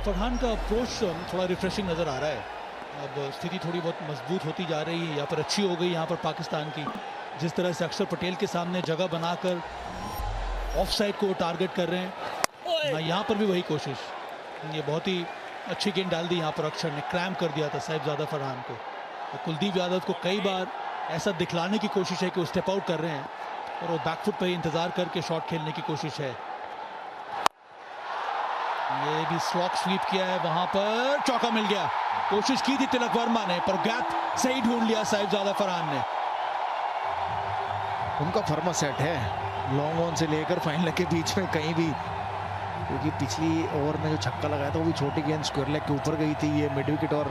फरहान का अप्रोच थोड़ा रिफ्रेशिंग नजर आ रहा है। अब स्थिति थोड़ी बहुत मजबूत होती जा रही है, यहाँ पर अच्छी हो गई यहाँ पर पाकिस्तान की। जिस तरह से अक्षर पटेल के सामने जगह बनाकर ऑफ साइड को टारगेट कर रहे हैं, यहाँ पर भी वही कोशिश। ये बहुत ही अच्छी गेंद डाल दी यहाँ पर अक्षर ने, क्रैम्प कर दिया था साहिबजादा फरहान को। और कुलदीप यादव को कई बार ऐसा दिखलाने की कोशिश है कि वो स्टेप आउट कर रहे हैं, और वो बैकफुट पर इंतजार करके शॉट खेलने की कोशिश है। ये भी स्लॉक स्वीप किया है, वहां पर चौका मिल गया। कोशिश की थी तिलक वर्मा ने, पर गैप सही ढूंढ लिया साहिबजादा फरहान ने। उनका फर्मा सेट है, लॉन्ग ऑन से लेकर फाइनल के बीच में कहीं भी, क्योंकि पिछली ओवर में जो छक्का लगाया था वो भी छोटी गेंद स्क्वायर लेग के ऊपर गई थी। ये मिड विकेट और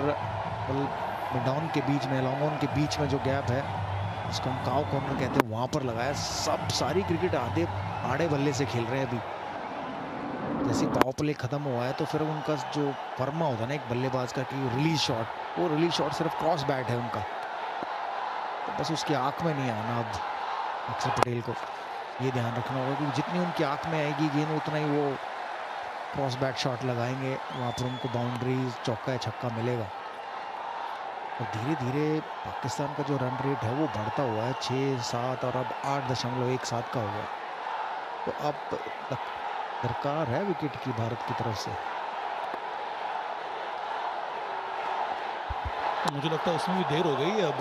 डाउन के बीच में, लॉन्ग ऑन के बीच में जो गैप है उसको हम काव कॉर्नर कहते हैं, वहां पर लगाया। सारी क्रिकेट आड़े बल्ले से खेल रहे हैं अभी। जैसे पावर प्ले खत्म हुआ है तो फिर उनका जो फर्मा होता है ना एक बल्लेबाज का, कि रिलीज शॉट, वो रिलीज शॉट सिर्फ क्रॉस बैट है उनका, तो बस उसकी आंख में नहीं आना। अब अक्षर पटेल को ये ध्यान रखना होगा कि जितनी उनकी आंख में आएगी गेंद उतना ही वो क्रॉस बैट शॉट लगाएंगे, वहाँ पर उनको बाउंड्री, चौका या छक्का मिलेगा। और धीरे धीरे पाकिस्तान का जो रन रेट है वो बढ़ता हुआ है, 6-7 और अब 8.17 का हो गया। तो अब दरकार है विकेट की भारत की तरफ से। तो मुझे लगता है उसमें भी देर हो गई, अब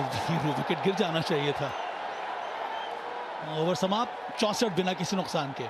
विकेट गिर जाना चाहिए था। ओवर समाप्त, 64 बिना किसी नुकसान के।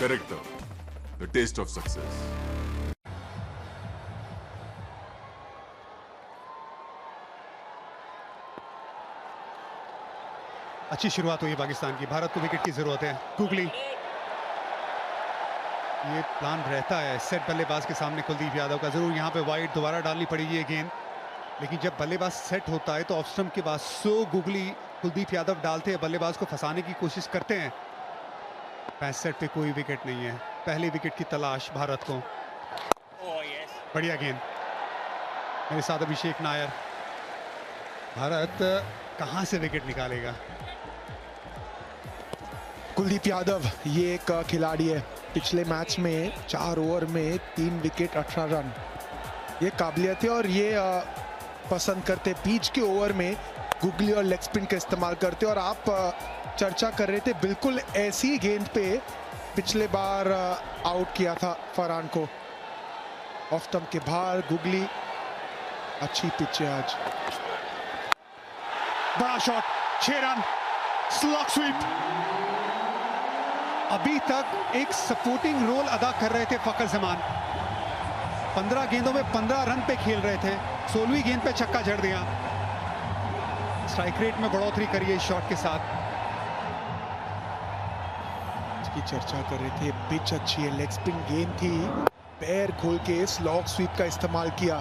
Character, the taste of success. अच्छी शुरुआत हुई पाकिस्तान की, भारत को विकेट की जरूरत है। गुगली, ये प्लान रहता है सेट बल्लेबाज के सामने कुलदीप यादव का, जरूर यहाँ पे वाइड दोबारा डालनी पड़ेगी ये गेंद, लेकिन जब बल्लेबाज सेट होता है तो ऑफ स्टंप के बाद गुगली कुलदीप यादव डालते हैं, बल्लेबाज को फंसाने की कोशिश करते हैं। पैस सेट पे कोई विकेट नहीं है, पहले विकेट की तलाश भारत को। बढ़िया गेंद, मेरे साथ अभिषेक नायर। भारत कहां से विकेट निकालेगा? कुलदीप यादव ये एक खिलाड़ी है, पिछले मैच में 4 ओवर में 3 विकेट 18 रन, ये काबिलियत है। और ये पसंद करते पिच के ओवर में गुगली और लेग स्पिन का इस्तेमाल करते। और आप चर्चा कर रहे थे, बिल्कुल ऐसी गेंद पे पिछले बार आउट किया था फरहान को, ऑफ स्टंप के बाहर। गुगली अच्छी पिच है आज। बड़ा शॉट, 6 रन, स्लॉक स्वीप। अभी तक एक सपोर्टिंग रोल अदा कर रहे थे फकर जमान, 15 गेंदों में 15 रन पे खेल रहे थे, 16वीं गेंद पे छक्का जड़ दिया। स्ट्राइक रेट में बढ़ोतरी करी है इस शॉट के साथ। की चर्चा कर रहे थे, पिच अच्छी है, लेग स्पिन गेंद थी, पैर खोल के स्लॉक स्वीप का इस्तेमाल किया।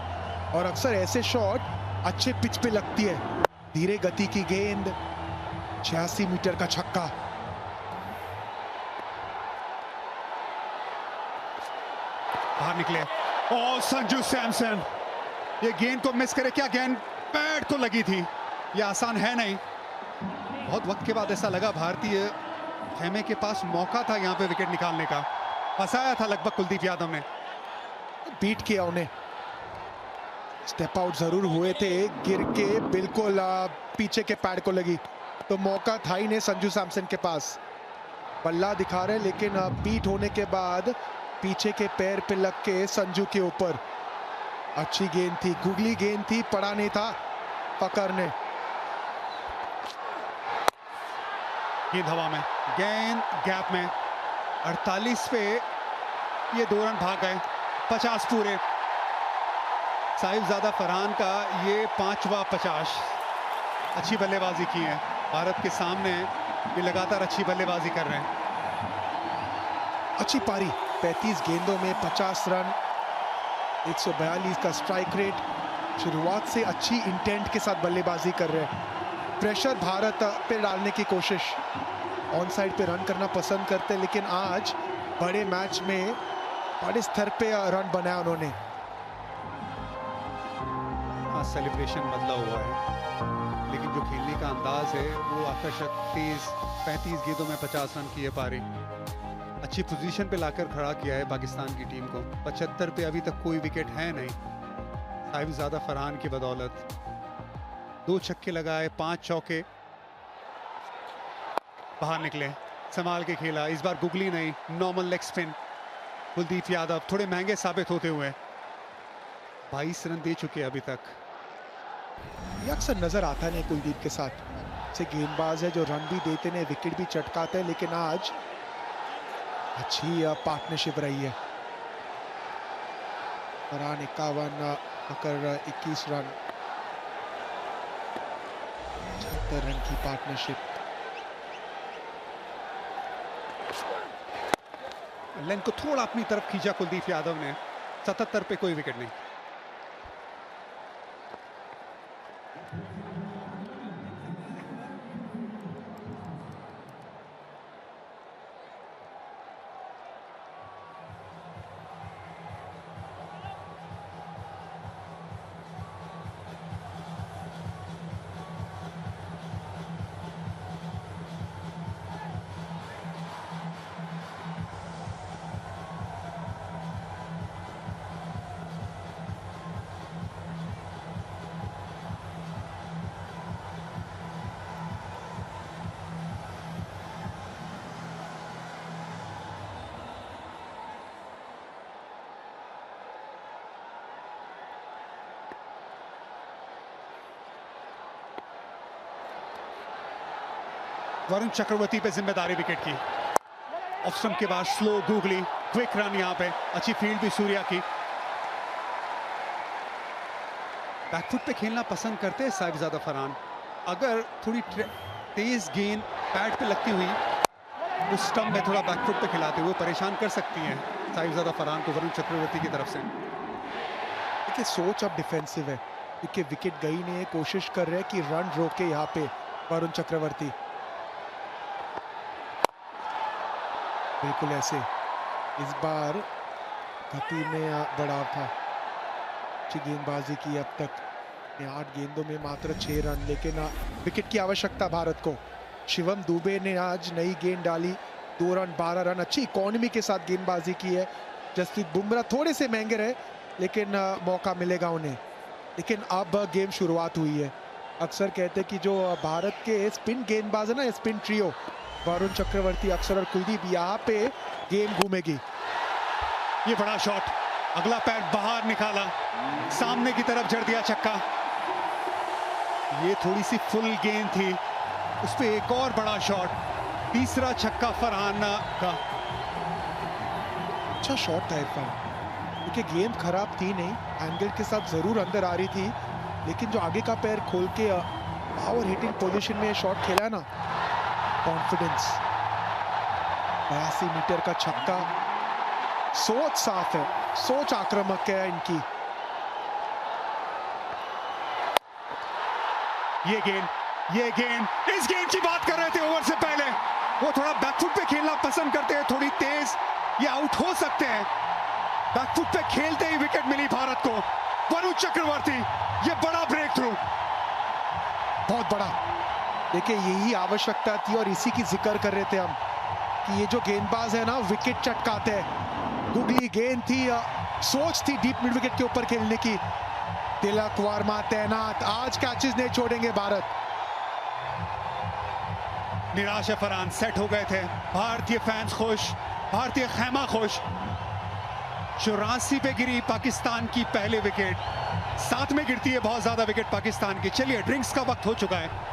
और अक्सर ऐसे शॉट अच्छे पिच पे लगती है, धीरे गति की गेंद, 86 मीटर का छक्का। बाहर निकले और संजू सैमसन ये गेंद को मिस करे। क्या गेंद पैड को लगी थी, ये आसान है नहीं। बहुत वक्त के बाद ऐसा लगा भारतीय खेमे के पास मौका था यहाँ पे विकेट निकालने का। फंसाया था लगभग कुलदीप यादव ने। बीट किया उन्हें, स्टेप आउट जरूर हुए थे, गिर के बिल्कुल पीछे के पैड को लगी, तो मौका था ही नहीं संजू सैमसन के पास। बल्ला दिखा रहे लेकिन बीट होने के बाद पीछे के पैर पे लग के संजू के ऊपर। अच्छी गेंद थी, गुगली गेंद थी, पड़ा नहीं था पकड़ ने। गेंद हवा में, गेंद गैप में, 48 पे ये 2 रन भाग गए, 50 पूरे। साहिबजादा फरहान का ये 5वां 50। अच्छी बल्लेबाजी की है भारत के सामने, ये लगातार अच्छी बल्लेबाजी कर रहे हैं। अच्छी पारी, 35 गेंदों में 50 रन, 142 का स्ट्राइक रेट। शुरुआत से अच्छी इंटेंट के साथ बल्लेबाजी कर रहे हैं। प्रेशर भारत पे डालने की कोशिश, ऑन साइड पे रन करना पसंद करते हैं, लेकिन आज बड़े मैच में बड़े स्तर पे रन बनाया उन्होंने। सेलिब्रेशन बदला हुआ है, लेकिन जो खेलने का अंदाज है वो आकर्षक, तेज। 35 गेंदों में 50 रन की ये पारी, अच्छी पोजीशन पे लाकर खड़ा किया है पाकिस्तान की टीम को। 75 पे अभी तक कोई विकेट है नहीं साहिबजादा फरहान की बदौलत। 2 छक्के लगाए, 5 चौके। बाहर निकले, संभाल के खेला, इस बार गुगली नहीं, normal leg spin. Kuldeep Yadav थोड़े महंगे साबित होते हुए 22 रन दे चुके अभी तक। ये अक्सर नजर आता नहीं कुलदीप के साथ, से गेंदबाज है जो रन भी देते हैं, विकेट भी चटकाते हैं, लेकिन आज अच्छी पार्टनरशिप रही है। फरहान 51, मकर 21 रन, 76 रन की पार्टनरशिप। लेंथ को थोड़ा अपनी तरफ खींचा कुलदीप यादव ने। 77 पे कोई विकेट नहीं। वरुण चक्रवर्ती पे जिम्मेदारी विकेट की। ऑफ स्टंप के बाद स्लो गुगली, क्विक रन यहाँ पे, अच्छी फील्ड भी सूर्या की। बैकफुट पे खेलना पसंद करते हैं साहिबजादा फरहान। अगर थोड़ी तेज गेंद पैड पे लगती हुई उस स्टंप में थोड़ा बैकफुट पे खिलाते हुए परेशान कर सकती हैं साहिबजादा फरहान को वरुण चक्रवर्ती की तरफ से। देखिए सोच अब डिफेंसिव है, क्योंकि विकेट गई नहीं है, कोशिश कर रहे हैं कि रन रोके यहाँ पे वरुण चक्रवर्ती। बिल्कुल ऐसे, इस बार गति में बढ़ाव था, अच्छी गेंदबाजी की अब तक। 8 गेंदों में मात्र 6 रन, लेकिन विकेट की आवश्यकता भारत को। शिवम दुबे ने आज नई गेंद डाली, 2 रन 12 रन, अच्छी इकोनॉमी के साथ गेंदबाजी की है। जसप्रीत बुमराह थोड़े से महंगे रहे, लेकिन मौका मिलेगा उन्हें। लेकिन अब गेम शुरुआत हुई है। अक्सर कहते हैं कि जो भारत के स्पिन गेंदबाज है ना, स्पिन ट्रियो, वरुण चक्रवर्ती, अक्षर और कुलदीप, यहाँ पे गेम घूमेगी। ये बड़ा शॉट, अगला पैर बाहर निकाला, सामने की तरफ जड़ दिया छक्का। ये थोड़ी सी फुल गेंद थी, उस पे एक और बड़ा शॉट, तीसरा छक्का फरहान का। अच्छा शॉट था इरफान, क्योंकि गेंद खराब थी नहीं, एंगल के साथ जरूर अंदर आ रही थी, लेकिन जो आगे का पैर खोल के पावर हिटिंग पोजीशन में शॉट खेला ना, कॉन्फिडेंस। 82 मीटर का छक्का, सोच साफ है, सोच आक्रामक है इनकी। ये गेंद, इस गेंद की बात कर रहे थे ओवर से पहले। वो थोड़ा बैकफुट पे खेलना पसंद करते हैं, थोड़ी तेज, ये आउट हो सकते हैं। बैकफुट पे खेलते ही विकेट मिली भारत को। वरुण चक्रवर्ती, ये बड़ा ब्रेक थ्रू, बहुत बड़ा। देखिए यही आवश्यकता थी और इसी की जिक्र कर रहे थे हम कि ये जो गेंदबाज है ना विकेट चटकाते हैं। गुगली गेंद थी, सोच थी डीप मिड विकेट के ऊपर खेलने की। तिलक वर्मा तैनात, आज कैचेस नहीं छोड़ेंगे भारत। निराश है फरहान, सेट हो गए थे। भारतीय फैंस खुश, भारतीय खैमा खुश। 84 पे गिरी पाकिस्तान की पहले विकेट, 7 में गिरती है बहुत ज्यादा विकेट पाकिस्तान की। चलिए ड्रिंक्स का वक्त हो चुका है।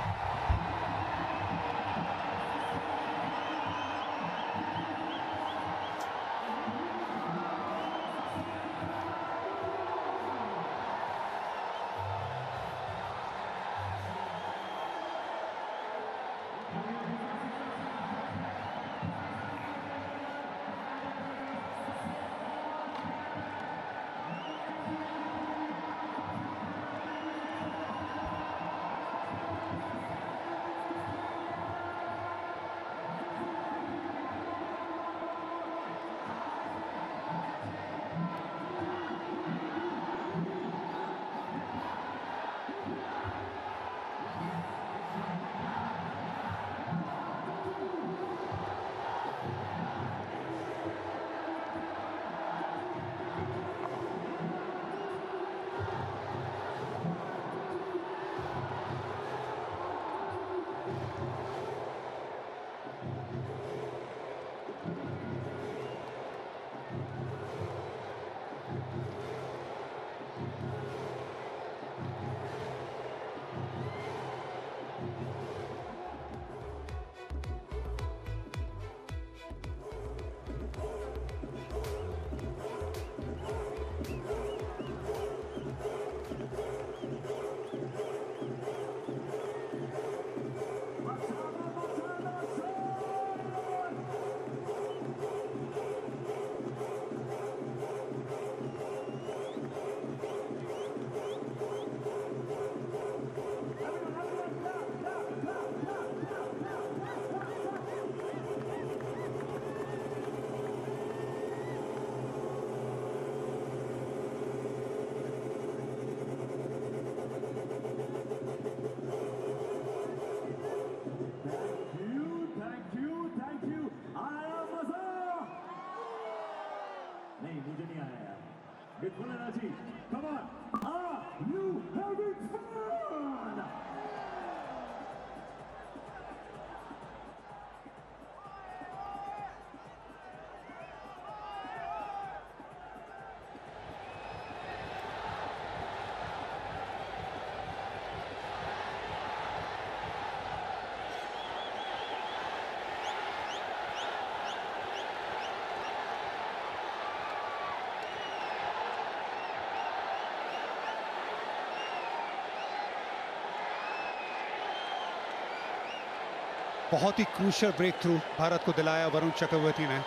बहुत ही क्रूशियल ब्रेक थ्रू भारत को दिलाया वरुण चक्रवर्ती ने।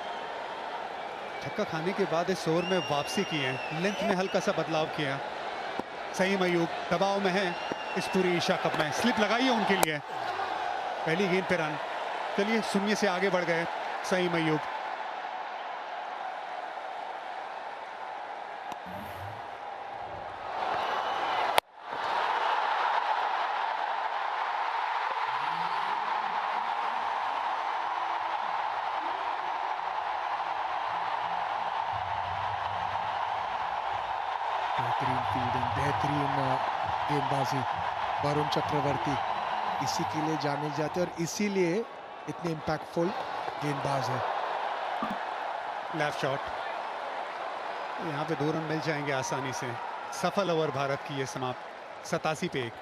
छक्का खाने के बाद इस ओवर में वापसी की है, लेंथ में हल्का सा बदलाव किया। सईम अयूब दबाव में है इस पूरी एशिया कप में, स्लिप लगाई है उनके लिए, पहली गेंद पे रन। चलिए 0 से आगे बढ़ गए सईम अयूब। बेहतरीन फील्डिंग, बेहतरीन गेंदबाजी वरुण चक्रवर्ती, इसी के लिए जाने जाते हैं और इसीलिए इतने इम्पैक्टफुल गेंदबाज है। लेफ्ट शॉट, यहाँ पे 2 रन मिल जाएंगे आसानी से। सफल ओवर भारत की ये समाप्त 87 पे 1।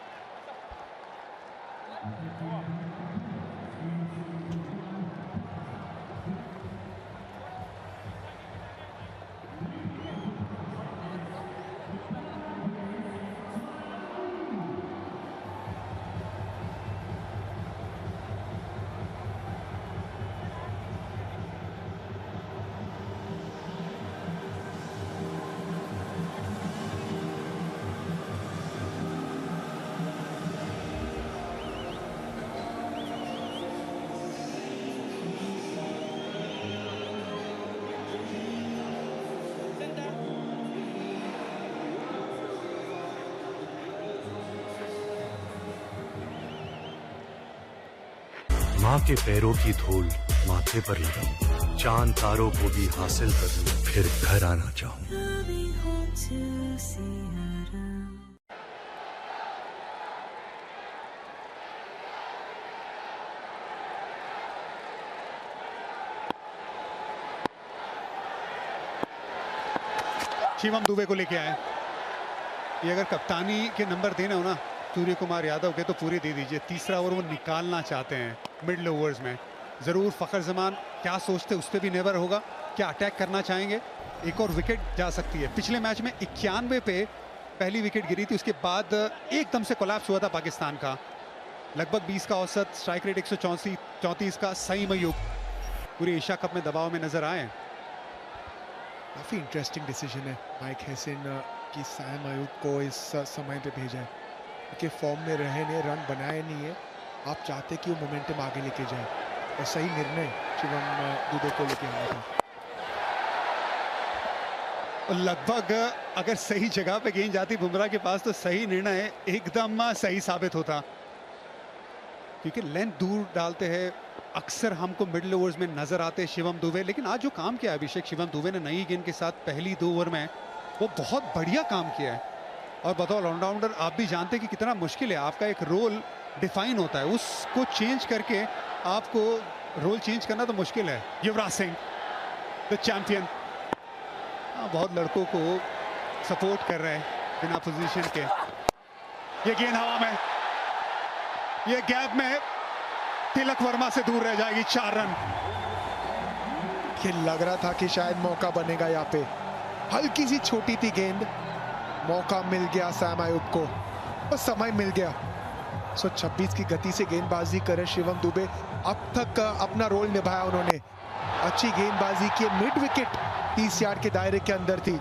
माँ के पैरों की धूल माथे पर लगाऊं, चांद तारों को भी हासिल कर लूं, फिर घर आना चाहूं। शिवम दुबे को लेके आए। ये अगर कप्तानी के नंबर देना हो ना सूर्य कुमार यादव के तो पूरे दे दीजिए। तीसरा ओवर वो निकालना चाहते हैं मिडल ओवर्स में। ज़रूर फ़खर जमान क्या सोचते उस पर भी निर्भर होगा, क्या अटैक करना चाहेंगे। एक और विकेट जा सकती है। पिछले मैच में 91 पे पहली विकेट गिरी थी, उसके बाद एकदम से कोलैप्स हुआ था पाकिस्तान का। लगभग 20 का औसत, स्ट्राइक रेट 134 का। सईम अयूब पूरे एशिया कप में दबाव में नजर आए। काफ़ी इंटरेस्टिंग डिसीजन है माइक हैसन कि सईम अयूब को इस समय पे भेजा है, क्योंकि फॉर्म में रहे ने, रन बनाए नहीं है। आप चाहते कि वो मोमेंटम आगे लेके जाए, और सही निर्णय शिवम दुबे को लेके आना था। लगभग अगर सही जगह पे गेंद जाती बुमराह के पास तो सही निर्णय एकदम सही साबित होता, क्योंकि लेंथ दूर डालते हैं। अक्सर हमको मिडिल ओवर्स में नजर आते शिवम दुबे, लेकिन आज जो काम किया अभिषेक शिवम दुबे ने नई गेंद के साथ पहली 2 ओवर में, वो बहुत बढ़िया काम किया है। और बतौर ऑलराउंडर आप भी जानते हैं कि कितना मुश्किल है। आपका एक रोल डिफाइन होता है, उसको चेंज करके आपको रोल चेंज करना तो मुश्किल है। युवराज सिंह द चैंपियन, बहुत लड़कों को सपोर्ट कर रहे हैं बिना पोजीशन के। ये गेंद हवा में, ये गैप में तिलक वर्मा से दूर रह जाएगी। 4 रन। ये लग रहा था कि शायद मौका बनेगा यहाँ पे, हल्की सी छोटी थी गेंद, मौका मिल गया सईम अयूब को, बस समय मिल गया। 126 की गति से गेंदबाजी करे शिवम दुबे। अब तक अपना रोल निभाया उन्होंने, अच्छी गेंदबाजी की। मिड विकेट 30 यार्ड के दायरे के अंदर थी।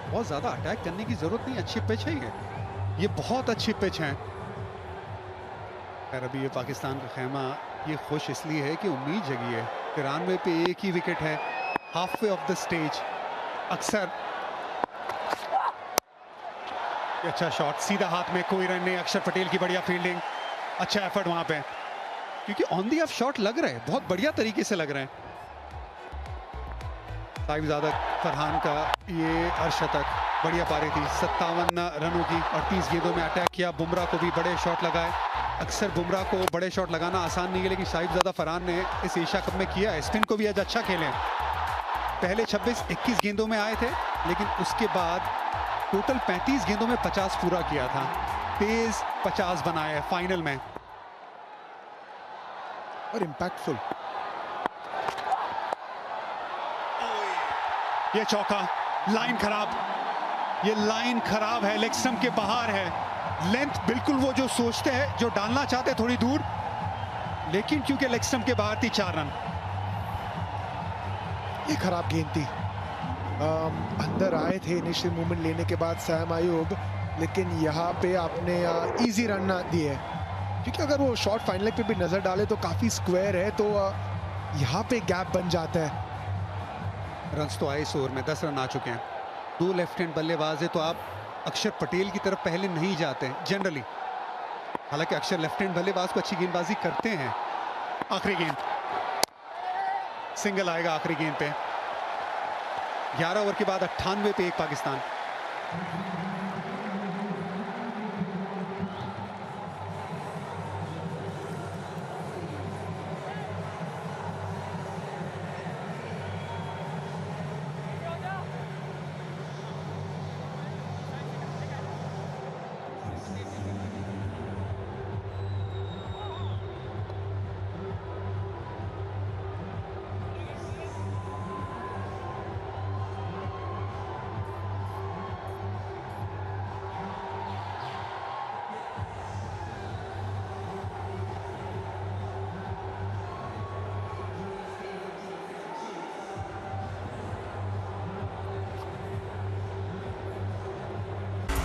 बहुत ज्यादा अटैक करने की जरूरत नहीं, अच्छी पिच है ये बहुत अच्छी पिच है। खैर अभी ये पाकिस्तान का खेमा ये खुश इसलिए है कि उम्मीद जगी है। 93 पे एक ही विकेट है, half way of the stage. अक्सर अच्छा शॉट, सीधा हाथ में, कोई रन नहीं। अक्षर पटेल की बढ़िया फील्डिंग, अच्छा एफर्ट वहां पे, क्योंकि ऑन दी ऑफ शॉट लग रहे हैं, बहुत बढ़िया तरीके से लग रहे हैं। साहिबजादा फरहान का ये अर्शतक, बढ़िया पारी थी। 57 रनों की और 30 गेंदों में अटैक किया। बुमराह को भी बड़े शॉट लगाए। अक्सर बुमराह को बड़े शॉट लगाना आसान नहीं है, लेकिन साहिबजादा फरहान ने इस एशिया कप में किया है। स्पिन को भी आज अच्छा खेले। पहले 26-21 गेंदों में आए थे, लेकिन उसके बाद टोटल 35 गेंदों में 50 पूरा किया था। तेज 50 बनाए फाइनल में, और इम्पैक्टफुल। ये चौका, लाइन खराब, ये लाइन खराब है, लेग स्टंप के बाहर है। लेंथ बिल्कुल वो जो सोचते हैं, जो डालना चाहते हैं थोड़ी दूर, लेकिन क्योंकि लेग स्टंप के बाहर थी। 4 रन। ये खराब गेंद थी। अंदर आए थे इनिशियल मूवमेंट लेने के बाद सईम अयूब, लेकिन यहाँ पे आपने इजी रन ना दिए, क्योंकि अगर वो शॉट फाइनल पे भी नजर डाले तो काफी स्क्वायर है, तो यहाँ पे गैप बन जाता है। रन्स तो आए इस ओवर में, 10 रन आ चुके हैं। 2 लेफ्ट हैंड बल्लेबाज है, तो आप अक्षर पटेल की तरफ पहले नहीं जाते हैं जनरली। हालांकि अक्षर लेफ्ट हैंड बल्लेबाज को अच्छी गेंदबाजी करते हैं। आखिरी गेंद, सिंगल आएगा आखिरी गेंद पे। 11 ओवर के बाद 98 पे 1 पाकिस्तान।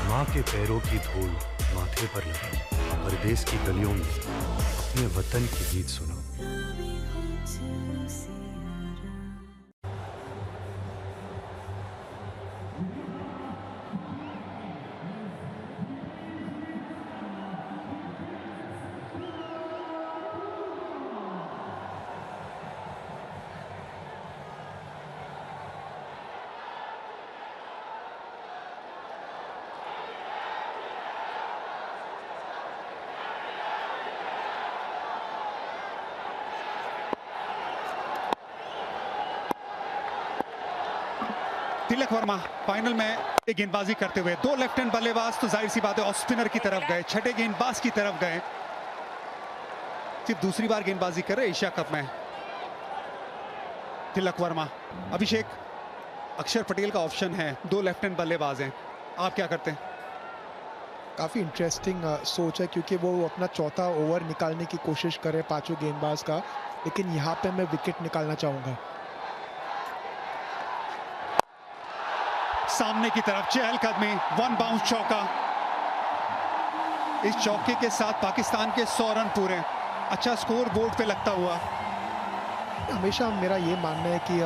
माँ के पैरों की धूल माथे पर लगाऊं, परदेश की गलियों में अपने वतन की गीत सुनाऊं। तिलक वर्मा फाइनल में एक गेंदबाजी करते हुए, 2 लेफ्ट हैंड बल्लेबाज तो जाहिर सी बात है ऑफ स्पिनर की तरफ गए, छठे गेंदबाज की तरफ गए। सिर्फ दूसरी बार गेंदबाजी कर रहे एशिया कप में तिलक वर्मा। अभिषेक, अक्षर पटेल का ऑप्शन है, 2 लेफ्ट हैंड बल्लेबाज हैं, आप क्या करते हैं? काफ़ी इंटरेस्टिंग सोच है, क्योंकि वो अपना चौथा ओवर निकालने की कोशिश कर रहे पांचों गेंदबाज का, लेकिन यहाँ पे मैं विकेट निकालना चाहूंगा। सामने की तरफ चहलकदमी, 1 बाउंस चौका। इस चौके के साथ पाकिस्तान के 100 रन पूरे। अच्छा स्कोर बोर्ड पे लगता हुआ। हमेशा मेरा ये मानना है कि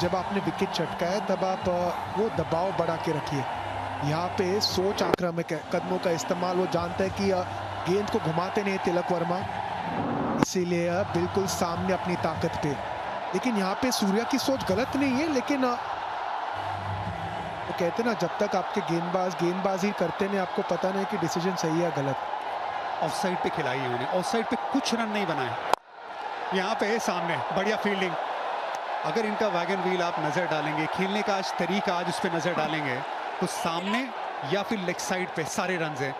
जब आपने विकेट चटका है तब आप वो दबाव बढ़ा के रखिए। यहाँ पे सोच आक्रामक है, कदमों का इस्तेमाल, वो जानता है कि गेंद को घुमाते नहीं तिलक वर्मा, इसीलिए बिल्कुल सामने अपनी ताकत पे। लेकिन यहाँ पे सूर्या की सोच गलत नहीं है, लेकिन वो कहते ना जब तक आपके गेंदबाजी करते नहीं, आपको पता नहीं कि डिसीजन सही है गलत। ऑफसाइड पे खिलाई है उन्हें, ऑफसाइड पे कुछ रन नहीं बनाए। यहाँ पे सामने बढ़िया फील्डिंग। अगर इनका वैगन व्हील आप नजर डालेंगे, खेलने का आज तरीका आज उस पर नजर डालेंगे, तो सामने या फिर लेग साइड पे सारे रन है।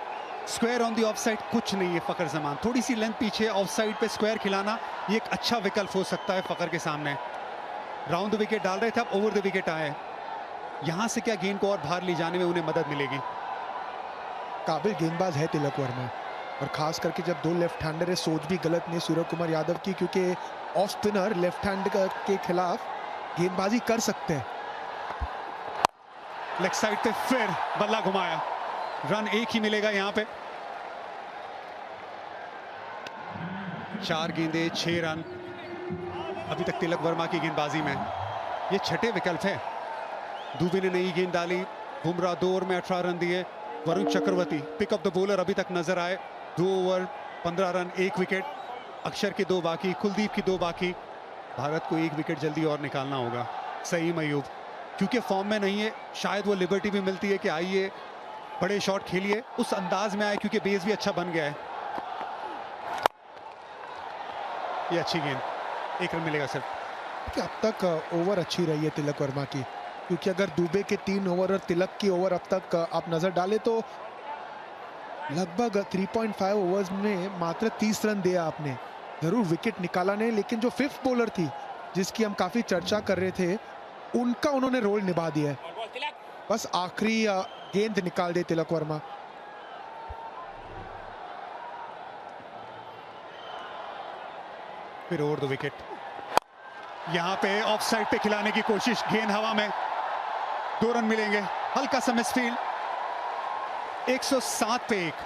Square on the of side कुछ नहीं है फकर जमान, थोड़ी सी लेंथ पीछे, ऑफ साइड पे स्क्वायर खिलाना ये एक अच्छा विकल्प हो सकता है फकर के सामने। राउंड द विकेट डाल रहे थे, अब ओवर द विकेट आए। यहां से क्या गेंद को और बाहर ले जाने में उन्हें मदद मिलेगी? काबिल गेंदबाज है तिलक वर्मा, और खास करके जब 2 लेफ्ट हैंडर है, सोच भी गलत नहीं सूर्य कुमार यादव की, क्योंकि ऑफ स्पिनर लेफ्ट हैंड के खिलाफ गेंदबाजी कर सकते हैं। लेग साइड पे फिर बल्ला घुमाया, रन एक ही मिलेगा यहां पे। 4 गेंदे 6 रन अभी तक तिलक वर्मा की गेंदबाजी में। ये छठे विकल्प है। दुबे ने नई गेंद डाली, बुमराह 2 ओवर में 18 रन दिए। Varun Chakravarthy pick up the bowler अभी तक नजर आए, 2 ओवर 15 रन 1 विकेट। अक्षर के 2 बाकी, कुलदीप की 2 बाकी। भारत को 1 विकेट जल्दी और निकालना होगा। सईम अयूब क्योंकि फॉर्म में नहीं है, शायद वो लिबर्टी भी मिलती है कि आइए बड़े शॉट खेलिए, उस अंदाज में आए क्योंकि बेस भी अच्छा बन गया है। ये अच्छी गेंद, 1 रन मिलेगा सिर्फ। कि अब तक ओवर अच्छी रही है तिलक वर्मा की, क्योंकि अगर दुबे के 3 ओवर और तिलक की ओवर अब तक आप नजर डालें तो लगभग 3.5 ओवर्स में मात्र 30 रन दिया आपने। जरूर विकेट निकाला नहीं, लेकिन जो 5th बॉलर थी जिसकी हम काफी चर्चा कर रहे थे, उनका उन्होंने रोल निभा दिया है। बस आखिरी गेंद निकाल दे तिलक वर्मा। फिर ओवर द विकेट। यहां पे ऑफ साइड पे खिलाने की कोशिश, गेंद हवा में, 2 रन मिलेंगे। हल्का सा मिसफील्ड, 107 पे 1।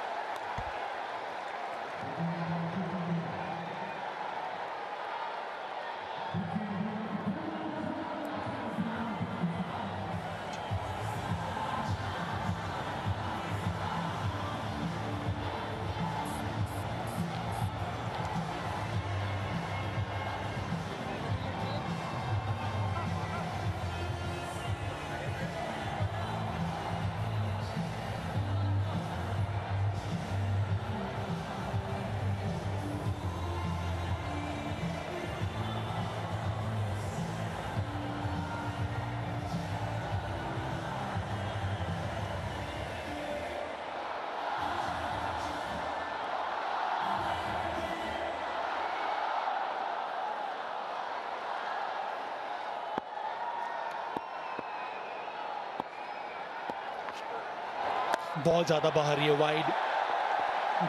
बहुत ज़्यादा बाहर है, वाइड।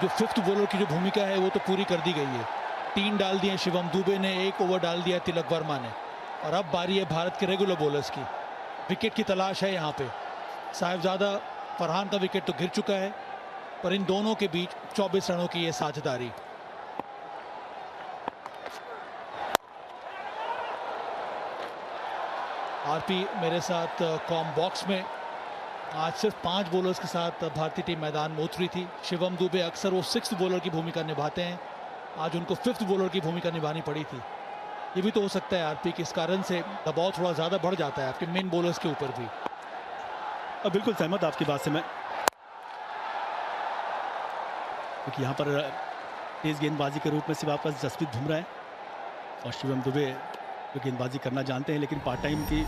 जो 5th बॉलर की जो भूमिका है वो तो पूरी कर दी गई है। 3 डाल दिए शिवम दुबे ने, 1 ओवर डाल दिया तिलक वर्मा ने, और अब बारी है भारत के रेगुलर बॉलर्स की। विकेट की तलाश है यहाँ पे। साहिबजादा फरहान का विकेट तो गिर चुका है, पर इन दोनों के बीच 24 रनों की ये साझेदारी। आरपी मेरे साथ कॉम बॉक्स में। आज सिर्फ 5 बॉलर्स के साथ भारतीय टीम मैदान में उतरी थी। शिवम दुबे अक्सर वो 6th बॉलर की भूमिका निभाते हैं, आज उनको 5th बॉलर की भूमिका निभानी पड़ी थी। ये भी तो हो सकता है आरपी कि इस कारण से दबाव थोड़ा ज़्यादा बढ़ जाता है आपके मेन बॉलर्स के ऊपर भी। बिल्कुल सहमत आपकी बात से मैं, क्योंकि यहाँ पर तेज़ गेंदबाजी के रूप में सिर्फ आपका जसप्रीत बुमराह है और शिवम दुबे जो गेंदबाजी करना जानते हैं, लेकिन पार्ट टाइम की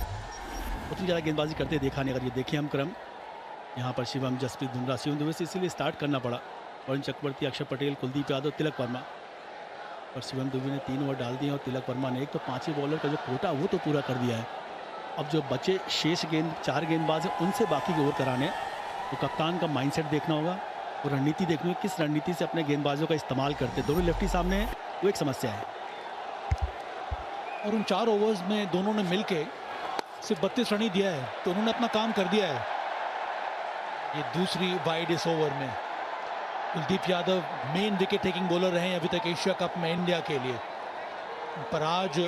उतनी ज़्यादा गेंदबाजी करते देखा नहीं। अगर ये देखें हम क्रम, यहाँ पर शिवम, जसप्रीत बुमराह, शिवम दुबे से इसीलिए स्टार्ट करना पड़ा। वरुण चक्रवर्ती, अक्षर पटेल, कुलदीप यादव, तिलक वर्मा। और शिवम दुबे ने 3 ओवर डाल दिए और तिलक वर्मा ने एक तो 5 बॉलर का जो कोटा वो तो पूरा कर दिया है। अब जो बचे शेष 4 गेंदबाज हैं उनसे बाकी के ओवर कराने हैं। तो कप्तान का माइंडसेट देखना होगा और रणनीति देखनी होगी, किस रणनीति से अपने गेंदबाजों का इस्तेमाल करते। दोनों लेफ्टी सामने हैं, वो एक समस्या है। और उन 4 ओवर्स में दोनों ने मिलके सिर्फ 32 रन ही दिया है, तो उन्होंने अपना काम कर दिया है। ये दूसरी वाइड इस ओवर में। Kuldeep Yadav main wicket taking bowler रहे हैं अभी तक एशिया कप में इंडिया के लिए, पर आज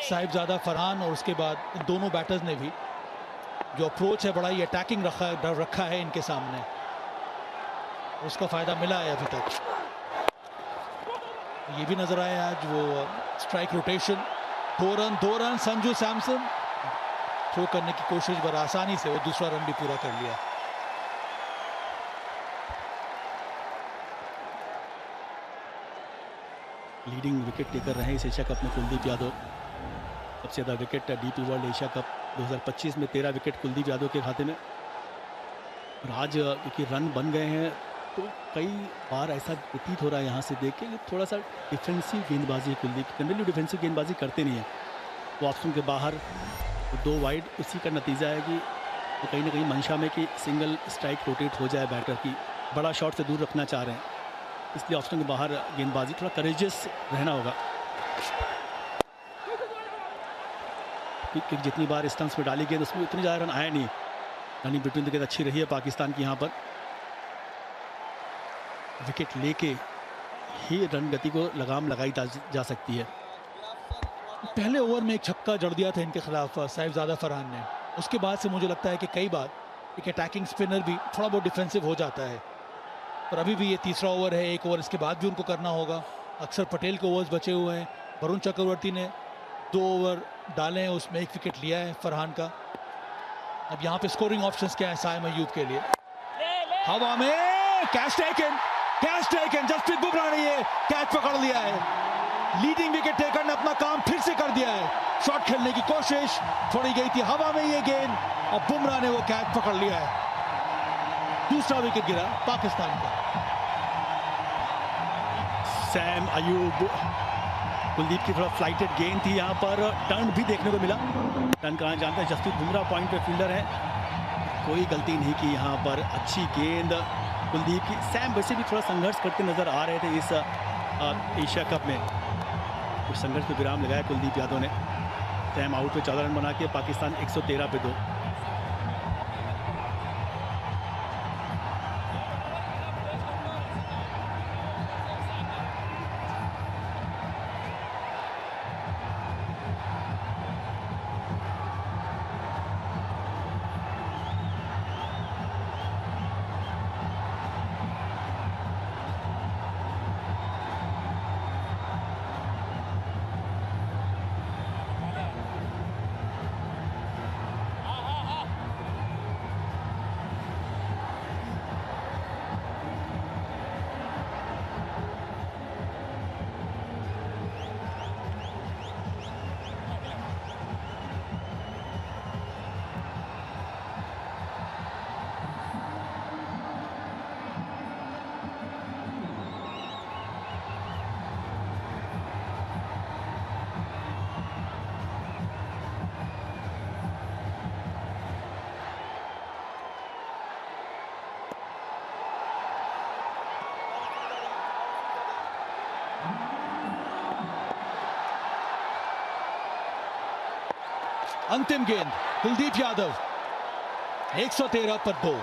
साहिबजादा फरहान और उसके बाद दोनों बैटर्स ने भी जो अप्रोच है बड़ा ही अटैकिंग रखा है इनके सामने, उसका फायदा मिला है अभी तक। ये भी नजर आया आज वो strike rotation, 2 run Sanju Samson throw करने की कोशिश, पर आसानी से वो दूसरा रन भी पूरा कर लिया। लीडिंग विकेट टेकर रहे इस एशिया कप में कुलदीप यादव। सबसे ज़्यादा wicket DP world Asia cup 2025 में 13 विकेट कुलदीप यादव के खाते में। और आज क्योंकि रन बन गए हैं तो कई बार ऐसा प्रतीत हो रहा है यहाँ से देख के थोड़ा सा डिफेंसिव गेंदबाजी है कुलदीप। जनरली डिफेंसिव गेंदबाजी करते नहीं है वो, ऑप्शन के बाहर 2 वाइड, उसी का नतीजा है कि वो कहीं ना कहीं मंशा में कि सिंगल स्ट्राइक रोटेट हो जाए बैटर की, बड़ा शॉट से दूर रखना चाह रहे हैं, इसलिए ऑप्शन के बाहर गेंदबाजी थोड़ा करेजियस रहना होगा। क्योंकि जितनी बार स्टंप्स में डाली गेंद उसमें उतनी ज़्यादा रन आया नहीं। रनिंग बिटवीन द गेंद अच्छी रही है पाकिस्तान की। यहाँ पर विकेट लेके ही रन गति को लगाम लगाई जा सकती है। पहले ओवर में एक छक्का जड़ दिया था इनके खिलाफ साहिबजादा फरहान ने, उसके बाद से मुझे लगता है कि कई बार एक अटैकिंग स्पिनर भी थोड़ा बहुत डिफेंसिव हो जाता है, पर अभी भी ये तीसरा ओवर है, 1 ओवर इसके बाद भी उनको करना होगा। अक्षर पटेल के ओवर्स बचे हुए हैं, वरुण चक्रवर्ती ने 2 ओवर डाले हैं, उसमें 1 विकेट लिया है फरहान का। अब यहाँ पे स्कोरिंग ऑप्शंस क्या है साइम अयूब के लिए? हवा में कैच टेकन, जसप्रीत बुमराह ने ये कैच पकड़ लिया है। लीडिंग विकेट टेकर ने अपना काम फिर से कर दिया है। शॉट खेलने की कोशिश, छोड़ी गई थी हवा में ये गेंद और बुमराह ने वो कैच पकड़ लिया है। दूसरा विकेट गिरा पाकिस्तान का। सैम अयूब, कुलदीप की थोड़ा फ्लाइटेड गेंद थी, यहाँ पर टर्न भी देखने को मिला। टर्न कराना जानते हैं जसप्रीत बुमराह, पॉइंट पे फील्डर है, कोई गलती नहीं की यहाँ पर। अच्छी गेंद कुलदीप की। सैम वैसे भी थोड़ा संघर्ष करते नजर आ रहे थे इस एशिया कप में, कुछ संघर्ष पे विराम लगाया कुलदीप यादव ने। सैम आउट पे 14 रन बना के पाकिस्तान 113 पे 2। अंतिम गेंद कुलदीप यादव, 113 पर 2।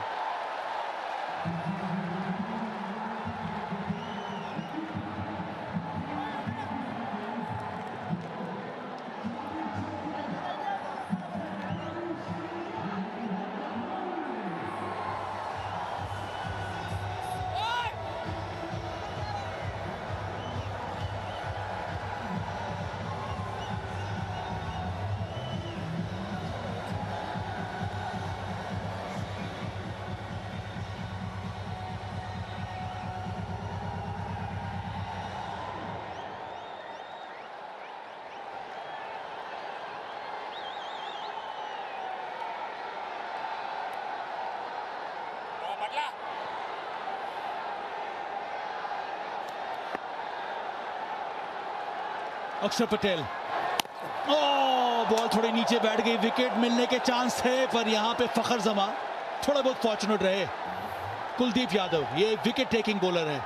अक्षर पटेल, बॉल थोड़ी नीचे बैठ गई, विकेट मिलने के चांस थे पर यहां पे फखर जमा थोड़ा बहुत फॉर्चुनेट रहे। कुलदीप यादव ये विकेट टेकिंग बॉलर है,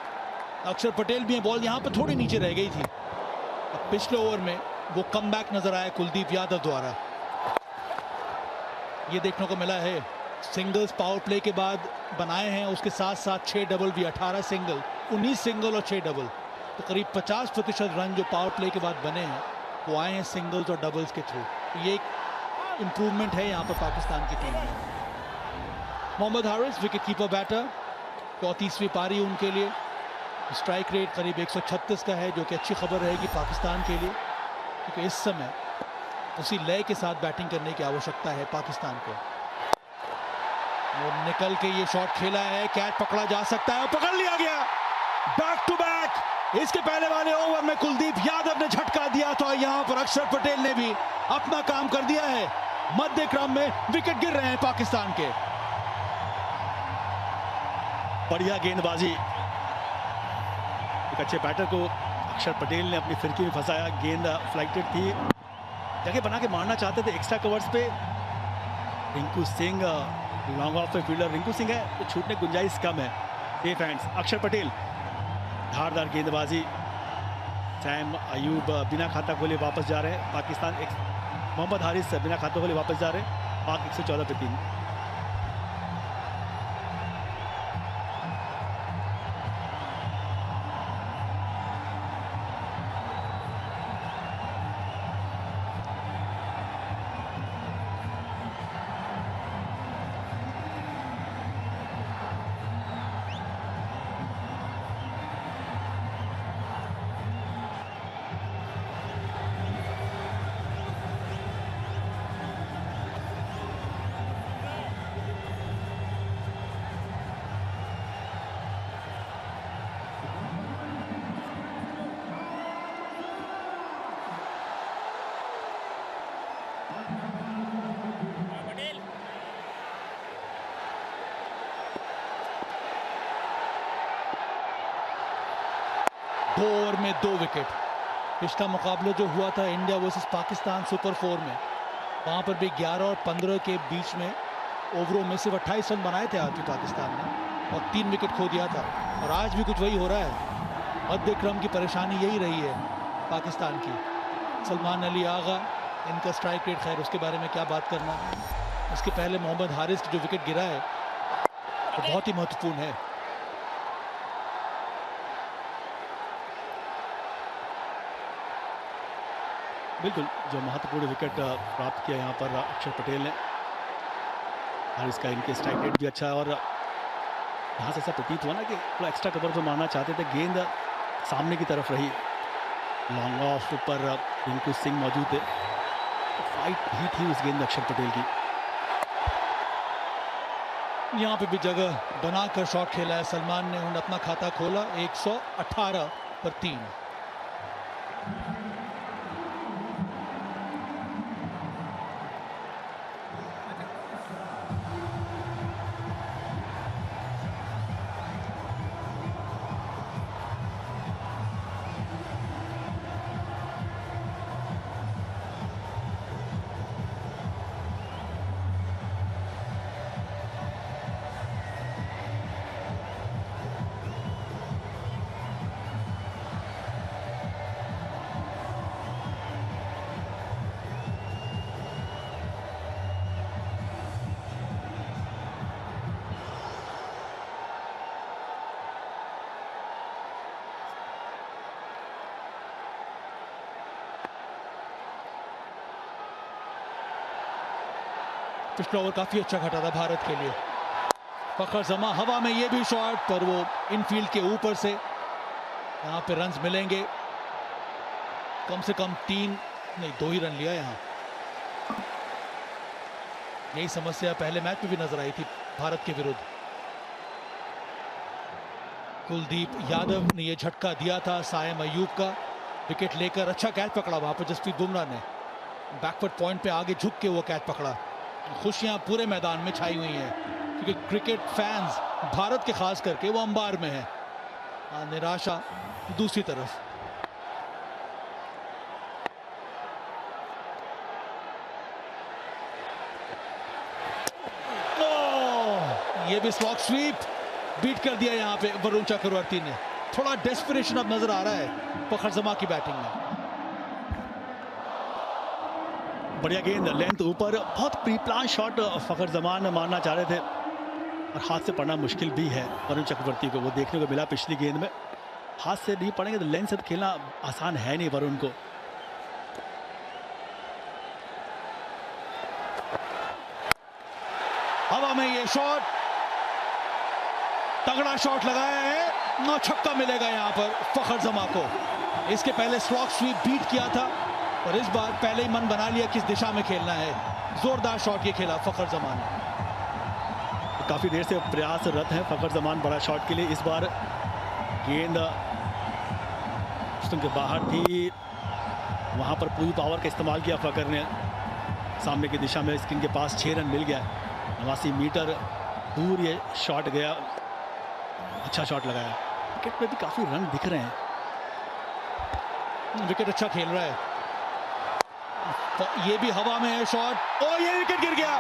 अक्षर पटेल भी है, बॉल यहां पे थोड़ी नीचे रह गई थी। अब पिछले ओवर में वो कमबैक नजर आया कुलदीप यादव द्वारा, ये देखने को मिला है। सिंगल्स पावर प्ले के बाद बनाए हैं, उसके साथ साथ 6 डबल भी, 18 सिंगल, 19 सिंगल और 6 डबल, तो करीब 50% रन जो पावर प्ले के बाद बने हैं वो आए हैं सिंगल्स और डबल्स के थ्रू। ये एक इम्प्रूवमेंट है यहाँ पर पाकिस्तान की टीम में। Mohammad Haris wicket keeper batter, 34वीं पारी उनके लिए, स्ट्राइक रेट करीब 136 का है, जो कि अच्छी खबर रहेगी पाकिस्तान के लिए, क्योंकि इस समय उसी लय के साथ बैटिंग करने की आवश्यकता है पाकिस्तान को। और निकल के ये शॉट खेला है, कैच पकड़ा जा सकता है, पकड़ लिया गया, बैक टू बैक। इसके पहले वाले ओवर में कुलदीप यादव ने झटका दिया था, यहां पर अक्षर पटेल ने भी अपना काम कर दिया है। मध्य क्रम में विकेट गिर रहे हैं पाकिस्तान के। बढ़िया गेंदबाजी, एक अच्छे बैटर को अक्षर पटेल ने अपनी फिरकी में फंसाया, गेंद फ्लाइटेड थी, जगह बना के मारना चाहते थे एक्स्ट्रा कवर्स पे। रिंकू सिंह लॉन्ग ऑफ पे फील्डर रिंकू सिंह है, तो छूटने की गुंजाइश कम है। सेफ हैंड्स अक्षर पटेल, धारदार गेंदबाजी। सैम अयूब बिना खाता खोले वापस जा रहे हैं पाकिस्तान। मोहम्मद हारिस बिना खाता खोले वापस जा रहे हैं, पाक 114 पे 3। ओवर में 2 विकेट। पिछला मुकाबला जो हुआ था इंडिया वर्सेस पाकिस्तान सुपर 4 में, वहां पर भी 11 और 15 के बीच में ओवरों में सिर्फ 28 रन बनाए थे आज भी पाकिस्तान ने, और 3 विकेट खो दिया था। और आज भी कुछ वही हो रहा है। मध्य क्रम की परेशानी यही रही है पाकिस्तान की। सलमान अली आगा, इनका स्ट्राइक रेट, खैर उसके बारे में क्या बात करना। इसके पहले मोहम्मद हारिस जो विकेट गिरा है वो बहुत ही महत्वपूर्ण है। बिल्कुल, जो महत्वपूर्ण विकेट प्राप्त किया यहाँ पर अक्षर पटेल ने। हारिस का इनके स्ट्राइक रेट भी अच्छा है, और यहाँ से ऐसा प्रतीत हुआ ना कि थोड़ा एक्स्ट्रा कवर जो मारना चाहते थे, गेंद सामने की तरफ रही। लॉन्ग ऑफ पर रिंकू सिंह मौजूद थे, तो फाइट ही थी उस गेंद अक्षर पटेल की। यहाँ पे भी जगह बनाकर शॉट खेला है सलमान ने, उन्होंने अपना खाता खोला 118 पर 3। पिछला ओवर काफी अच्छा घटा था भारत के लिए। फखर जमा हवा में, ये भी शॉट पर वो इनफील्ड के ऊपर से, यहाँ पे रन्स मिलेंगे कम से कम 3 नहीं 2 ही रन लिया यहाँ। यही समस्या पहले मैच में भी नजर आई थी भारत के विरुद्ध। कुलदीप यादव ने ये झटका दिया था सायम अयूब का, विकेट लेकर अच्छा कैच पकड़ा वहां पर जसप्रीत बुमराह ने, बैकवर्ड पॉइंट पे आगे झुक के वो कैच पकड़ा। खुशियां पूरे मैदान में छाई हुई हैं, क्योंकि क्रिकेट फैंस भारत के खास करके वो अंबार में है। निराशा दूसरी तरफ। ये भी स्लॉक स्वीप बीट कर दिया यहाँ पे वरुण चक्रवर्ती ने। थोड़ा डेस्परेशन अब नजर आ रहा है फखर जमा की बैटिंग में। बढ़िया गेंद, लेंथ ऊपर, बहुत प्री प्लान शॉट फखर जमान मारना चाह रहे थे और हाथ से पड़ना मुश्किल भी है वरुण चक्रवर्ती को। वो देखने को मिला पिछली गेंद में, हाथ से नहीं पड़ेंगे तो लेंथ से खेलना आसान है नहीं वरुण को। हवा में ये शॉट, तगड़ा शॉट लगाया है, ना छक्का मिलेगा यहां पर फखर जमा को। इसके पहले स्लॉक स्वीप बीट किया था और इस बार पहले ही मन बना लिया किस दिशा में खेलना है। जोरदार शॉट ये खेला फखर जमान ने। काफी देर से प्रयासरत है फखर जमान बड़ा शॉट के लिए। इस बार गेंद के बाहर थी, वहां पर पूरी पावर का इस्तेमाल किया फखर ने। सामने की दिशा में स्क्रीन के पास 6 रन मिल गया। 89 मीटर दूर ये शॉट गया, अच्छा शॉट लगाया। विकेट पे भी काफी रन दिख रहे हैं। विकेट अच्छा खेल रहा है। तो ये भी हवा में है शॉट, और ये विकेट गिर गया।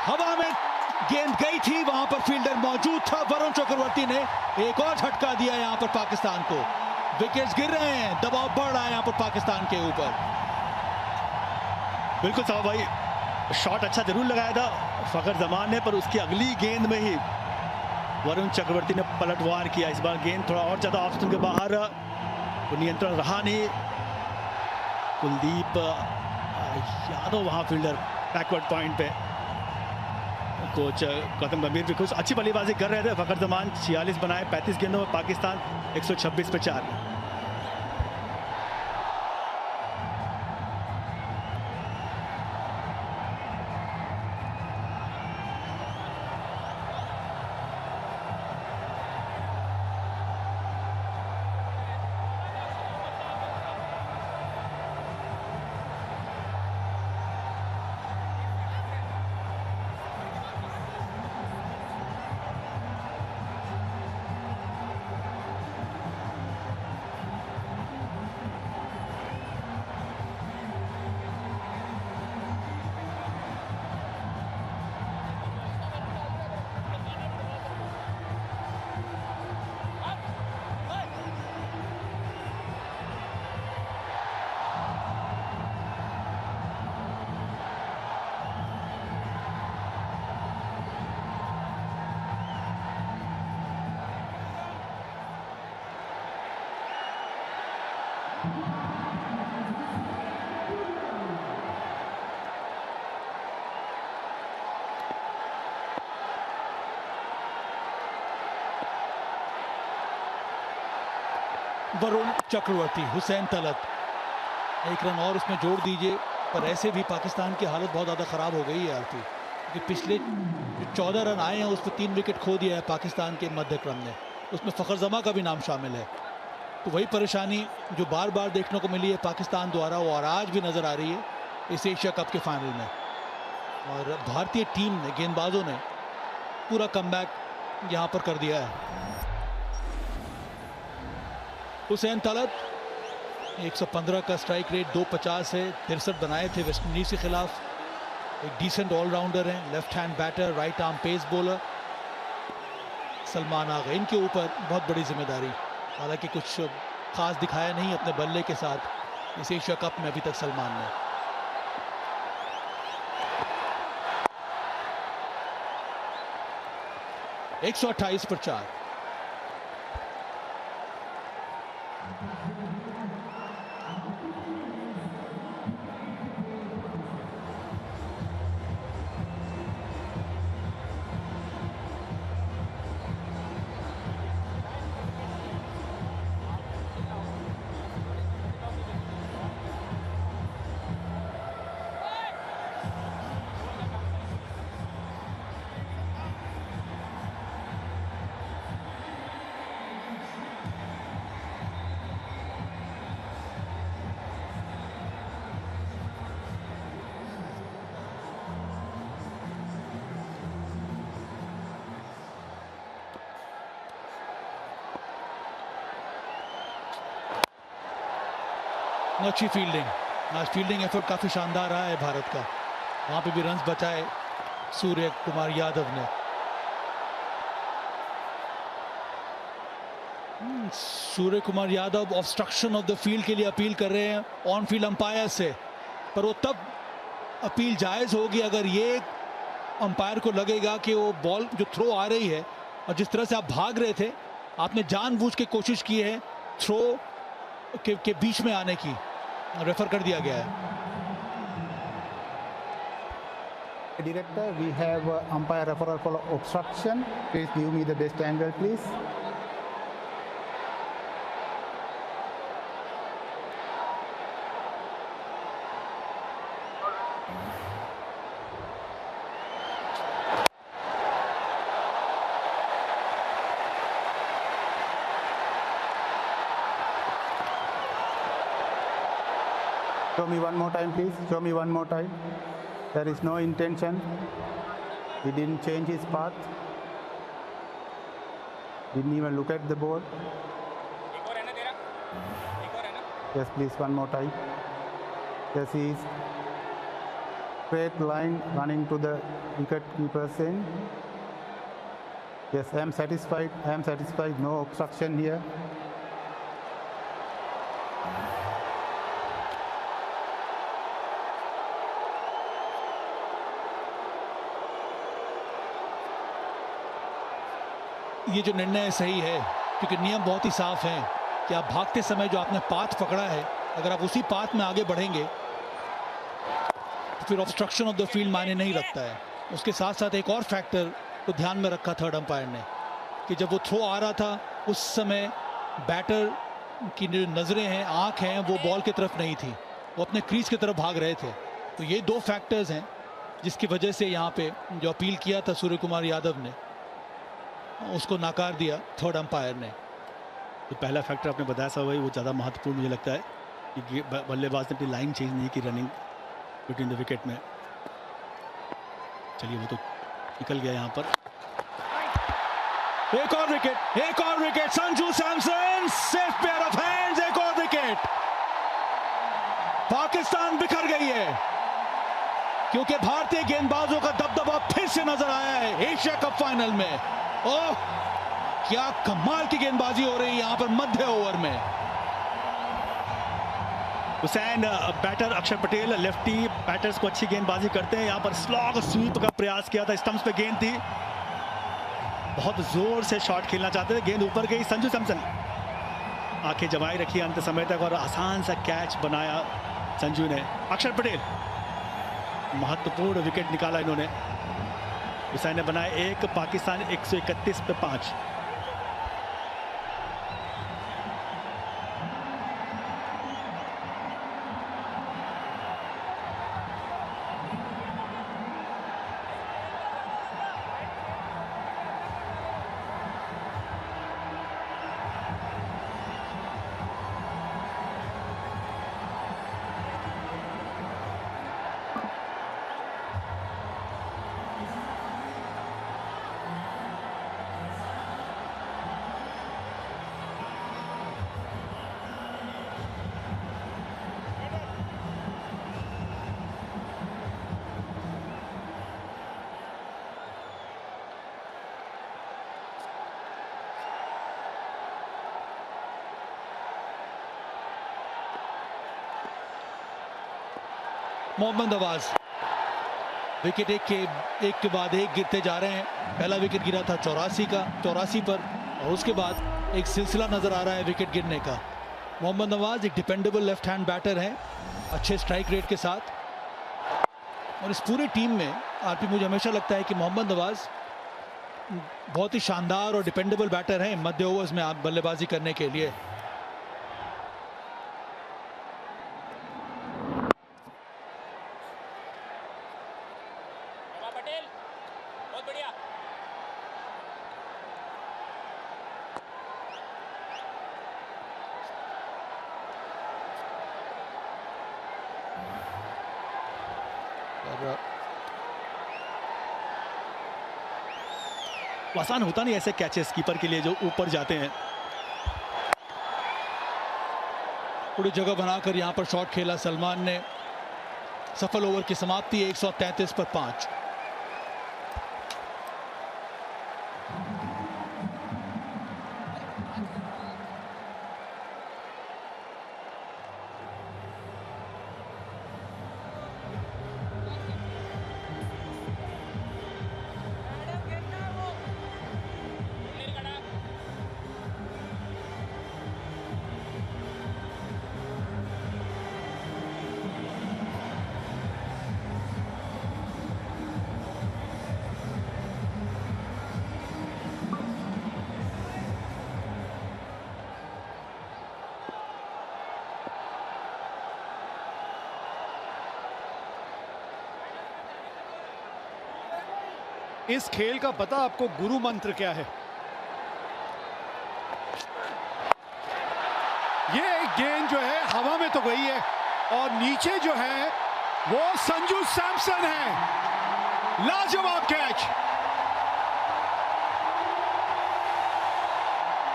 हवा में गेंद गई थी, वहां पर फील्डर मौजूद था। वरुण चक्रवर्ती ने एक और झटका दिया यहां पर पाकिस्तान को। विकेट्स गिर रहे हैं, दबाव बढ़ रहा है यहां पर पाकिस्तान के ऊपर। बिल्कुल साहब भाई, शॉट अच्छा जरूर लगाया था फखर जमान ने, पर उसकी अगली गेंद में ही वरुण चक्रवर्ती ने पलटवार किया। इस बार गेंद थोड़ा और ज्यादा ऑफ स्टंप के बाहर, वो नियंत्रण रहा नहीं। कुलदीप यादव वहां फील्डर बैकवर्ड पॉइंट पे, कोच गौतम गंभीर भी कुछ अच्छी बल्लेबाजी कर रहे थे। फखर जमान 46 बनाए 35 गेंदों में, पाकिस्तान 126 पे 4। वरुण चक्रवर्ती, हुसैन तलत, एक रन और उसमें जोड़ दीजिए। पर ऐसे भी पाकिस्तान की हालत बहुत ज़्यादा ख़राब हो गई है यार, क्योंकि पिछले 14 रन आए हैं उस पर 3 विकेट खो दिया है पाकिस्तान के मध्य क्रम ने। उसमें फ़खर जमा का भी नाम शामिल है। तो वही परेशानी जो बार बार देखने को मिली है पाकिस्तान द्वारा, वो और आज भी नज़र आ रही है इस एशिया कप के फाइनल में। और भारतीय टीम ने, गेंदबाजों ने पूरा कमबैक यहाँ पर कर दिया है। हुसैन तलत 115 का स्ट्राइक रेट, 250 है, 63 बनाए थे वेस्ट इंडीज के खिलाफ। एक डिसेंट ऑलराउंडर हैं, left hand batter, right arm pace bowler. Salman Agha, इनके ऊपर बहुत बड़ी जिम्मेदारी। हालांकि कुछ खास दिखाया नहीं अपने बल्ले के साथ इस एशिया कप में अभी तक सलमान ने। एक 128 पर 4। अच्छी फील्डिंग, आज फील्डिंग एफर्ट काफ़ी शानदार रहा है भारत का। वहाँ पे भी रन्स बचाए सूर्य कुमार यादव ने। Surya Kumar Yadav obstruction of the field के लिए अपील कर रहे हैं ऑन फील्ड अंपायर से, पर वो तब अपील जायज़ होगी अगर ये अंपायर को लगेगा कि वो बॉल जो थ्रो आ रही है और जिस तरह से आप भाग रहे थे, आपने जानबूझ के कोशिश की है थ्रो के बीच में आने की, रेफर कर दिया गया है। Director, we have umpire referral for obstruction. Please give me the best angle, please. Show me one more time, please. Show me one more time. There is no intention. He didn't change his path. Didn't even look at the ball. Yes, please, one more time. Yes, he is straight line running to the wicket keeper's end. Yes, I am satisfied. I am satisfied. No obstruction here. ये जो निर्णय सही है, क्योंकि नियम बहुत ही साफ हैं कि आप भागते समय जो आपने पाथ पकड़ा है, अगर आप उसी पाथ में आगे बढ़ेंगे तो फिर ऑब्स्ट्रक्शन ऑफ द फील्ड मायने नहीं रखता है। उसके साथ साथ एक और फैक्टर को ध्यान में रखा थर्ड अंपायर ने कि जब वो थ्रो आ रहा था उस समय बैटर की जो नज़रें हैं, आँख हैं, वो बॉल की तरफ नहीं थी, वो अपने क्रीज की तरफ भाग रहे थे। तो ये दो फैक्टर्स हैं जिसकी वजह से यहाँ पे जो अपील किया था सूर्य कुमार यादव ने, उसको नाकार दिया थर्ड अंपायर ने। तो पहला फैक्टर आपने बताया था वही, वो ज़्यादा महत्वपूर्ण मुझे लगता है कि बल्लेबाज ने अपनी लाइन चेंज नहीं की रनिंग बिटवीन द विकेट में। चलिए वो तो निकल गया यहाँ पर। एक और wicket Sanju Samson, safe pair of hands, एक और विकेट। पाकिस्तान बिखर गई है क्योंकि भारतीय गेंदबाजों का दबदबा फिर से नजर आया है एशिया कप फाइनल में। ओह, क्या कमाल की गेंदबाजी हो रही है यहाँ पर मध्य ओवर में। हुसैन बैटर अक्षर पटेल लेफ्टी बैटर्स को अच्छी गेंदबाजी करते हैं। यहाँ पर स्लॉग स्वीप का प्रयास किया था, स्टंप्स पे गेंद थी, बहुत जोर से शॉट खेलना चाहते थे, गेंद ऊपर गई। संजू सैमसन आंखें जमाई रखी अंत समय तक और आसान सा कैच बनाया संजू ने। अक्षर पटेल महत्वपूर्ण विकेट निकाला इन्होंने। हुसैन ने बनाया एक, पाकिस्तान 131 पे 5। मोहम्मद नवाज विकेट एक के बाद एक गिरते जा रहे हैं। पहला विकेट गिरा था 84 पर और उसके बाद एक सिलसिला नजर आ रहा है विकेट गिरने का। मोहम्मद नवाज एक डिपेंडेबल लेफ्ट हैंड बैटर है, अच्छे स्ट्राइक रेट के साथ, और इस पूरी टीम में आरपी मुझे हमेशा लगता है कि मोहम्मद नवाज बहुत ही शानदार और डिपेंडेबल बैटर है मध्य ओवर्स में आप बल्लेबाजी करने के लिए। आसान होता नहीं ऐसे कैचेस कीपर के लिए जो ऊपर जाते हैं। थोड़ी जगह बनाकर यहां पर शॉट खेला सलमान ने। सफल ओवर की समाप्ति 133 पर 5। इस खेल का पता आपको गुरु मंत्र क्या है? ये गेंद जो है हवा में तो गई है और नीचे जो है वो संजू सैमसन है। लाजवाब कैच।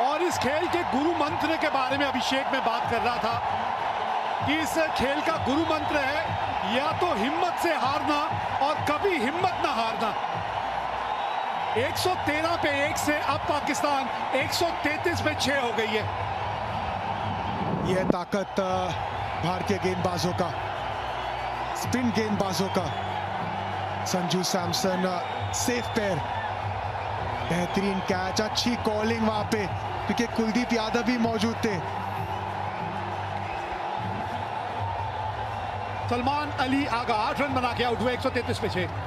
और इस खेल के गुरु मंत्र के बारे में अभिषेक में बात कर रहा था कि इस खेल का गुरु मंत्र है या तो हिम्मत से हारना और कभी हिम्मत ना हारना। 113 पे 1 से अब पाकिस्तान 133 पे 6 हो गई है। यह ताकत भारतीय गेंदबाजों का, स्पिन गेंदबाजों का। संजू सैमसन सेफ पैर, बेहतरीन कैच, अच्छी कॉलिंग वहां पे क्योंकि कुलदीप यादव भी मौजूद थे। सलमान अली आगा 8 रन बना के आउट हुए 133 पे 6।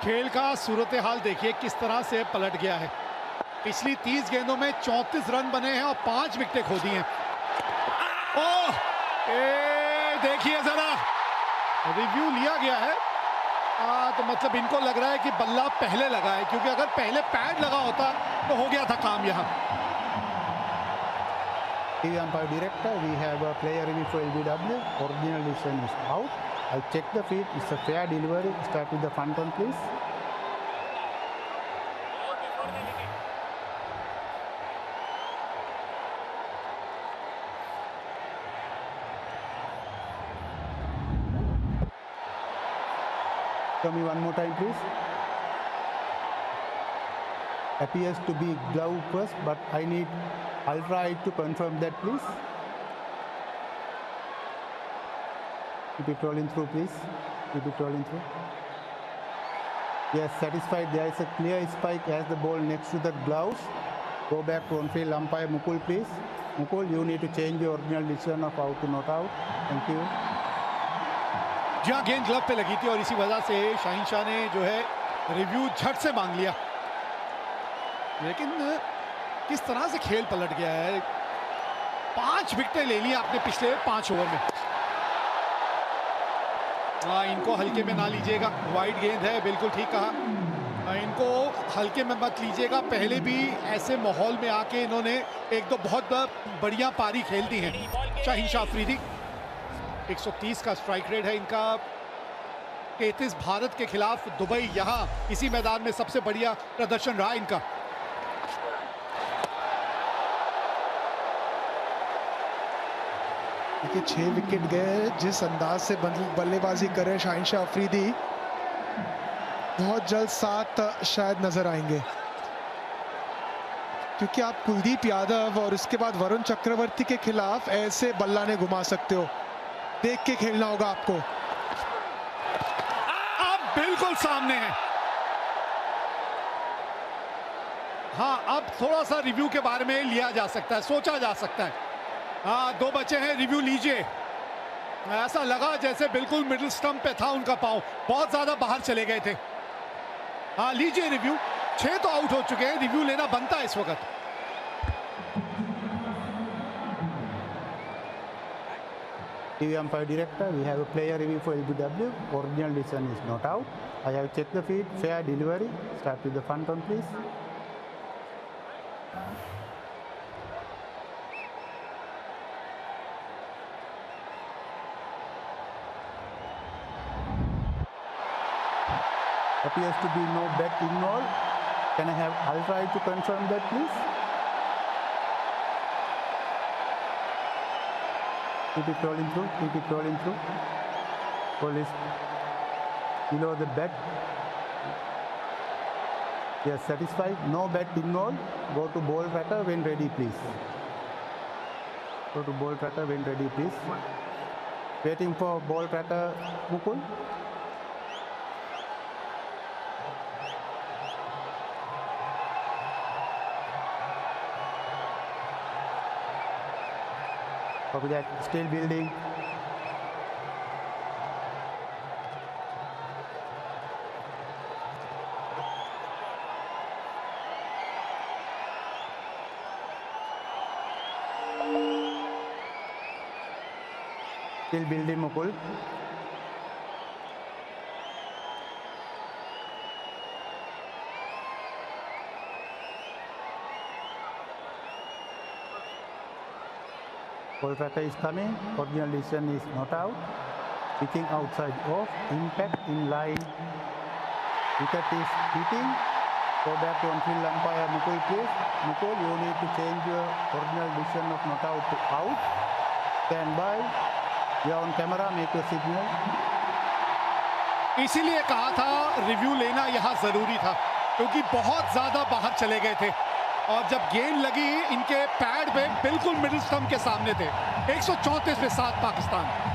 खेल का सूरत हाल देखिए किस तरह से पलट गया है। पिछली 30 गेंदों में 34 रन बने हैं और 5 विकेटें खो दी हैं। ओह, देखिए जरा रिव्यू लिया गया है। तो मतलब इनको लग रहा है कि बल्ला पहले लगा है, क्योंकि अगर पहले पैड लगा होता तो हो गया था काम यहाँ। TV umpire director, we have a player review for LBW. Original decision is out. I check the feet. It's a fair delivery. Start with the front one, please. Show me one more time, please. Appears to be glove first, but I need ultra eye to confirm that, please. Keep it rolling through, please. Keep it rolling through. Yes, satisfied. There is a clear spike as the ball next to the gloves. Go back to on-field umpire Mukul, please. Mukul, you need to change your original decision of out to not out. Thank you. जहाँ गेंद glove पे लगी थी और इसी वजह से शाहीन शाह ने जो है रिव्यू झट से मांग लिया। लेकिन किस तरह से खेल पलट गया है। 5 विकेटें ले ली आपने पिछले 5 ओवर में। इनको हल्के में ना लीजिएगा, वाइड गेंद है, बिल्कुल ठीक कहा। इनको हल्के में मत लीजिएगा। पहले भी ऐसे माहौल में आके इन्होंने एक दो बहुत बढ़िया पारी खेल दी हैं। शाहीन शाह अफरीदी 130 का स्ट्राइक रेट है इनका। 33 भारत के खिलाफ दुबई, यहाँ इसी मैदान में सबसे बढ़िया प्रदर्शन रहा इनका। देखिए 6 विकेट गए। जिस अंदाज से बल्लेबाजी कर रहे शाहीन शाह अफरीदी, बहुत जल्द 7 शायद नजर आएंगे, क्योंकि आप कुलदीप यादव और उसके बाद वरुण चक्रवर्ती के खिलाफ ऐसे बल्ला ने घुमा सकते हो। देख के खेलना होगा आपको। अब बिल्कुल सामने है। हाँ, अब थोड़ा सा रिव्यू के बारे में लिया जा सकता है, सोचा जा सकता है। हाँ, 2 बचे हैं, रिव्यू लीजिए। ऐसा लगा जैसे बिल्कुल मिडिल स्टंप पे था उनका पांव, बहुत ज्यादा बाहर चले गए थे। हाँ, लीजिए रिव्यू। 6 तो आउट हो चुके हैं, रिव्यू लेना बनता है इस वक्त। TV umpire director, we have a player review for LBW. Original decision is not out. I have checked the feet, fair delivery. Start with the front one, please. Appears to be no bet involved. Can I have Ultra to confirm that, please? Keep it rolling through. Keep it rolling through. Ball is below the bat. Yes, satisfied. No bat involved. Go to ball tracker when ready, please. Go to ball tracker when ready, please. Waiting for ball tracker, Mukul. Copy that. Still building. Still building, Mukul. Ball tracker is coming. Original decision is not out. Pitching outside off. Impact in line. Wicket is hitting. Go back to on-field umpire Mukul, please. Mukul, you need to change your original decision of not out to out. Stand by. You are on camera. Make your signal. इसीलिए कहा था review लेना यहाँ जरूरी था, क्योंकि बहुत ज्यादा बाहर चले गए थे और जब गेंद लगी इनके पैड पे बिल्कुल मिडिल स्टंप के सामने थे। 134 पे 7 पाकिस्तान।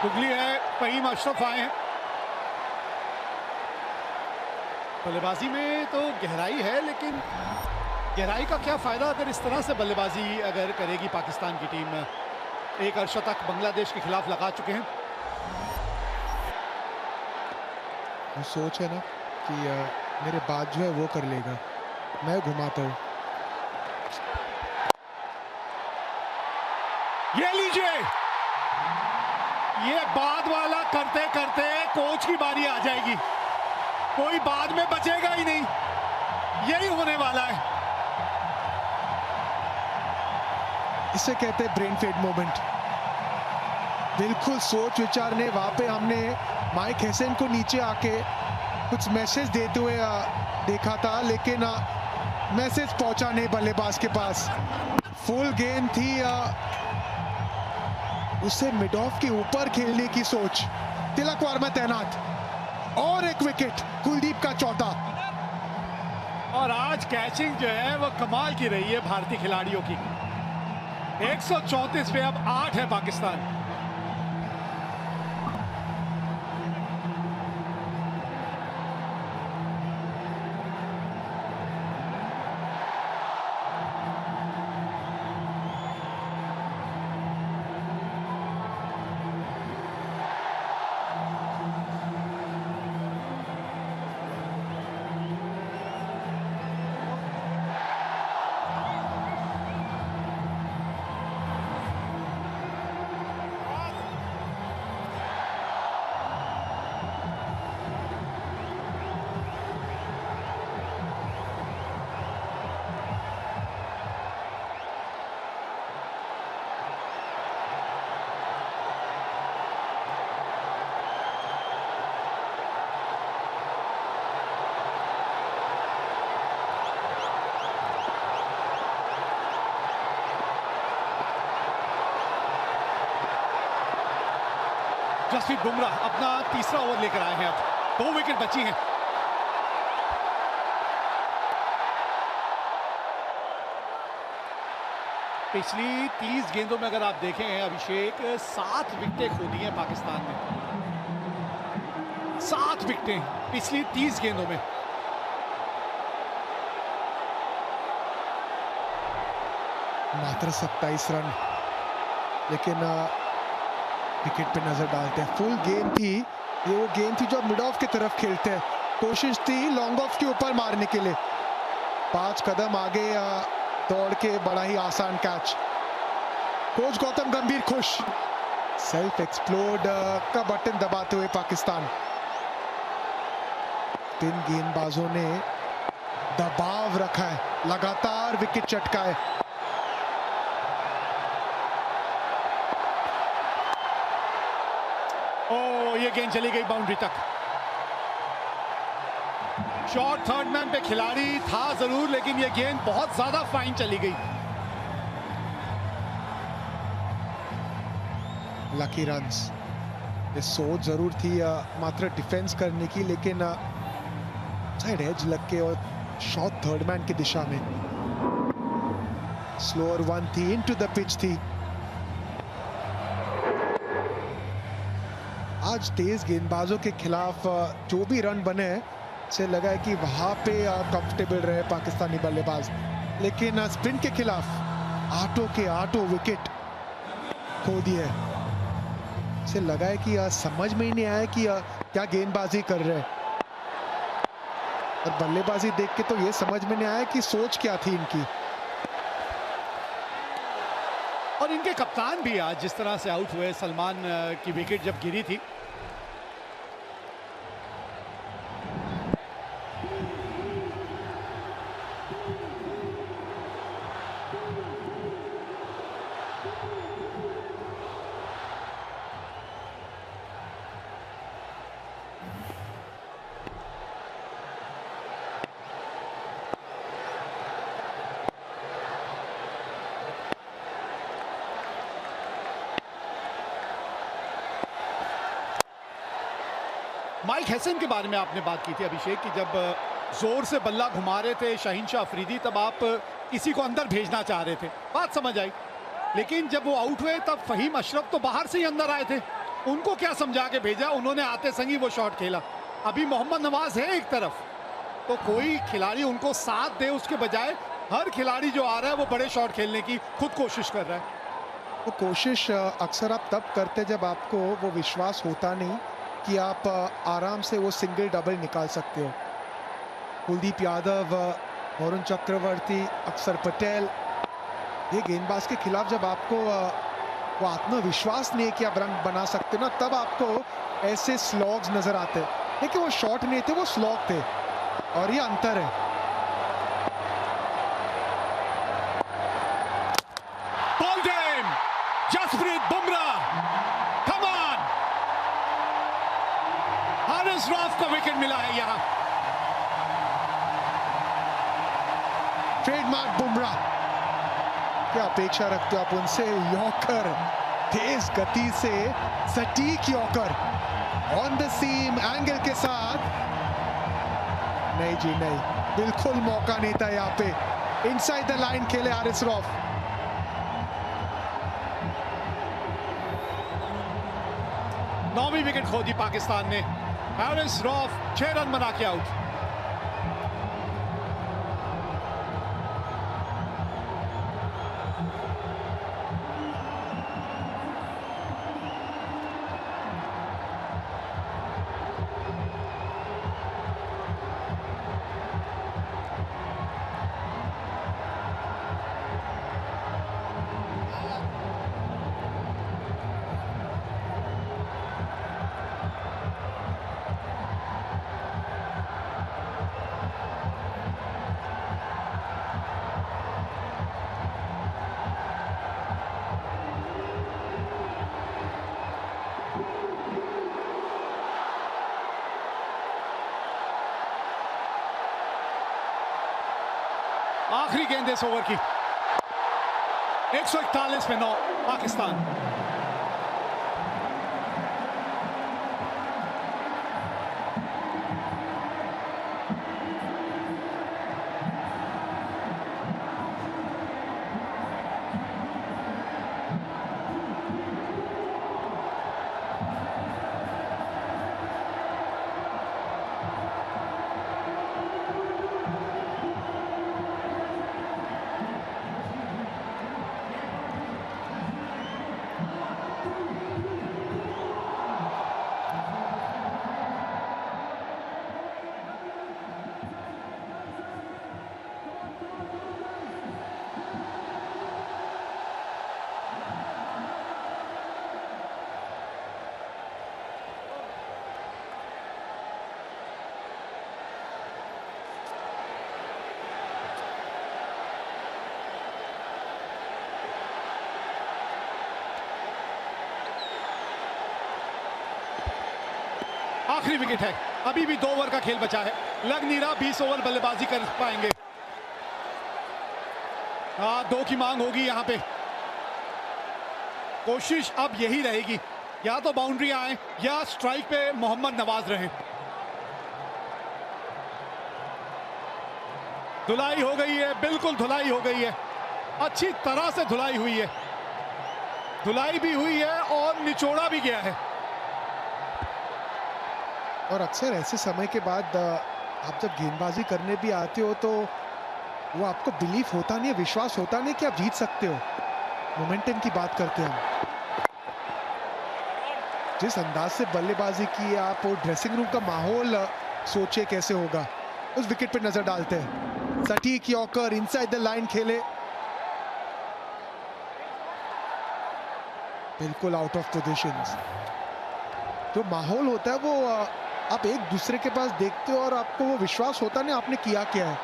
गुगली है, फहीम अशरफ आए हैं। बल्लेबाजी में तो गहराई है, लेकिन गहराई का क्या फायदा अगर इस तरह से बल्लेबाजी अगर करेगी पाकिस्तान की टीम। एक अर्शतक बांग्लादेश के खिलाफ लगा चुके हैं। वो सोच है ना कि मेरे बाद जो है वो कर लेगा, मैं घुमाता हूँ। ये लीजिए, ये बाद वाला करते करते कोच की बारी आ जाएगी, कोई बाद में बचेगा ही नहीं, यही होने वाला है। इसे कहते हैं ब्रेन फेड मोमेंट। बिल्कुल सोच विचार ने वहां पे हमने माइक हसन को नीचे आके कुछ मैसेज देते हुए देखा था, लेकिन मैसेज पहुंचा नहीं बल्लेबाज के पास। फुल गेंद थी, उसे मिड ऑफ के ऊपर खेलने की सोच। तिलक वर्मा तैनात और एक विकेट, कुलदीप का चौथा। और आज कैचिंग जो है वो कमाल की रही है भारतीय खिलाड़ियों की। 134 पे अब 8 है पाकिस्तान। जसप्रीत बुमराह अपना तीसरा ओवर लेकर आए हैं। अब 2 विकेट बची हैं। पिछली 30 गेंदों में अगर आप देखें अभिषेक, 7 विकेटें खो दी हैं पाकिस्तान ने। 7 विकेटें पिछली 30 गेंदों में। मात्र 27 रन, लेकिन विकेट पे नजर डालते हैं। फुल गेम थी ये, वो गेम थी जो मिड ऑफ की तरफ खेलते हैं। कोशिश थी लॉन्ग ऑफ के ऊपर मारने के लिए, 5 कदम आगे दौड़ के बड़ा ही आसान कैच। कोच गौतम गंभीर खुश। सेल्फ एक्सप्लोड का बटन दबाते हुए पाकिस्तान। 3 गेंदबाजों ने दबाव रखा है, लगातार विकेट चटकाए। ये गेंद चली गई बाउंड्री तक। शॉट थर्ड मैन पे खिलाड़ी था जरूर, लेकिन ये गेंद बहुत ज्यादा फाइन चली गई। Lucky runs. ये सोच जरूर थी मात्र डिफेंस करने की, लेकिन साइड एज लग के और शॉट थर्ड मैन की दिशा में। स्लोअर वन थी, इनटू द पिच थी। आज तेज गेंदबाजों के खिलाफ जो भी रन बने हैं, से लगा है कि वहां पे कंफर्टेबल रहे पाकिस्तानी बल्लेबाज, लेकिन स्पिन के खिलाफ आठों के आठों विकेट खो दिए। से लगा है कि समझ में ही नहीं आया कि क्या गेंदबाजी कर रहे हैं, और बल्लेबाजी देख के तो ये समझ में नहीं आया कि सोच क्या थी इनकी। और इनके कप्तान भी आज जिस तरह से आउट हुए, सलमान की विकेट जब गिरी थी, माइक हैसन के बारे में आपने बात की थी अभिषेक, कि जब जोर से बल्ला घुमा रहे थे शाहीन शाह अफरीदी, तब आप किसी को अंदर भेजना चाह रहे थे, बात समझ आई। लेकिन जब वो आउट हुए तब फहीम अशरफ तो बाहर से ही अंदर आए थे, उनको क्या समझा के भेजा? उन्होंने आते संगी वो शॉट खेला। अभी मोहम्मद नवाज है एक तरफ, तो कोई खिलाड़ी उनको साथ दे, उसके बजाय हर खिलाड़ी जो आ रहा है वो बड़े शॉट खेलने की खुद कोशिश कर रहा है। वो कोशिश अक्सर आप तब करते जब आपको वो विश्वास होता नहीं कि आप आराम से वो सिंगल डबल निकाल सकते हो। कुलदीप यादव, वरुण चक्रवर्ती, अक्षर पटेल, ये गेंदबाज के खिलाफ जब आपको वो आत्मविश्वास नहीं है कि आप रन बना सकते ना, तब आपको ऐसे स्लॉग्स नजर आते हैं। लेकिन वो शॉट नहीं थे, वो स्लॉग थे, और ये अंतर है। Ball game, Jasprit Bumrah, come on. Haris Rauf को विकेट मिला है यहां। ट्रेडमार्क बुमराह, क्या अपेक्षा रखते हो आप उनसे? यॉर्कर, तेज गति से सटीक yorker, on the seam angle के साथ। नहीं जी नहीं, बिल्कुल मौका नहीं था यहाँ पे। इनसाइड द लाइन खेले हारिस रऊफ। नौवीं विकेट खो दी पाकिस्तान ने। हारिस रऊफ 6 रन बना के आउट। आखिरी गेंद इस ओवर की। 141 पे 9 पाकिस्तान। आखिरी विकेट है, अभी भी 2 ओवर का खेल बचा है, लग नहीं रहा 20 ओवर बल्लेबाजी कर पाएंगे। 2 की मांग होगी यहां पे। कोशिश अब यही रहेगी, या तो बाउंड्री आए या स्ट्राइक पे मोहम्मद नवाज रहे। धुलाई हो गई है, बिल्कुल धुलाई हो गई है, अच्छी तरह से धुलाई हुई है, धुलाई भी हुई है और निचोड़ा भी गया है। और अक्सर ऐसे समय के बाद आप जब गेंदबाजी करने भी आते हो तो वो आपको बिलीफ होता नहीं है, विश्वास होता नहीं कि आप जीत सकते हो। मोमेंटम की बात करते हैं हम, जिस अंदाज से बल्लेबाजी की आप, वो ड्रेसिंग रूम का माहौल सोचे कैसे होगा। उस विकेट पे नजर डालते हैं, सटीक यॉर्कर इनसाइड द लाइन खेले, बिल्कुल आउट ऑफ पोजीशंस। जो माहौल होता है वो आप एक दूसरे के पास देखते हो और आपको वो विश्वास होता नहीं आपने किया क्या है।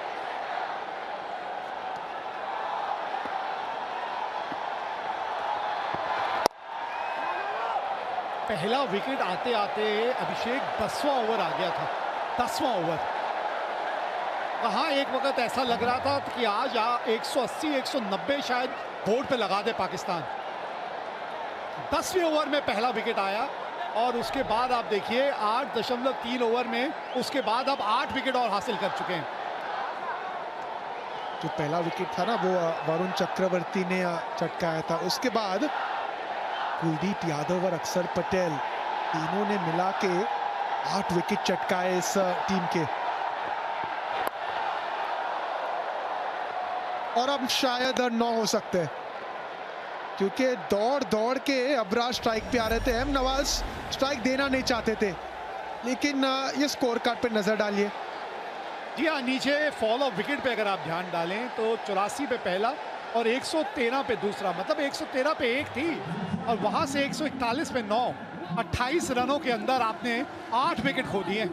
पहला विकेट आते आते अभिषेक 10वां ओवर आ गया था, 10वां ओवर। कहाँ एक वक्त ऐसा लग रहा था कि आज 180-190 शायद बोर्ड पे लगा दे पाकिस्तान। 10वें ओवर में पहला विकेट आया और उसके बाद आप देखिए 8.3 ओवर में उसके बाद अब 8 विकेट और हासिल कर चुके हैं। जो पहला विकेट था ना वो वरुण चक्रवर्ती ने चटकाया था, उसके बाद कुलदीप यादव और अक्षर पटेल तीनों ने मिला के 8 विकेट चटकाए इस टीम के। और अब शायद 9 हो सकते हैं, क्योंकि दौड़ दौड़ के अबराज स्ट्राइक पे आ रहे थे। एम नवाज स्ट्राइक देना नहीं चाहते थे, लेकिन ये स्कोर कार्ड पे नजर डालिए। जी हाँ, नीचे फॉल ऑफ विकेट पे अगर आप ध्यान डालें तो 84 पे पहला और 113 पे दूसरा, मतलब 113 पे 1 थी और वहां से 141 पे 9, 28 रनों के अंदर आपने 8 विकेट खो दिए।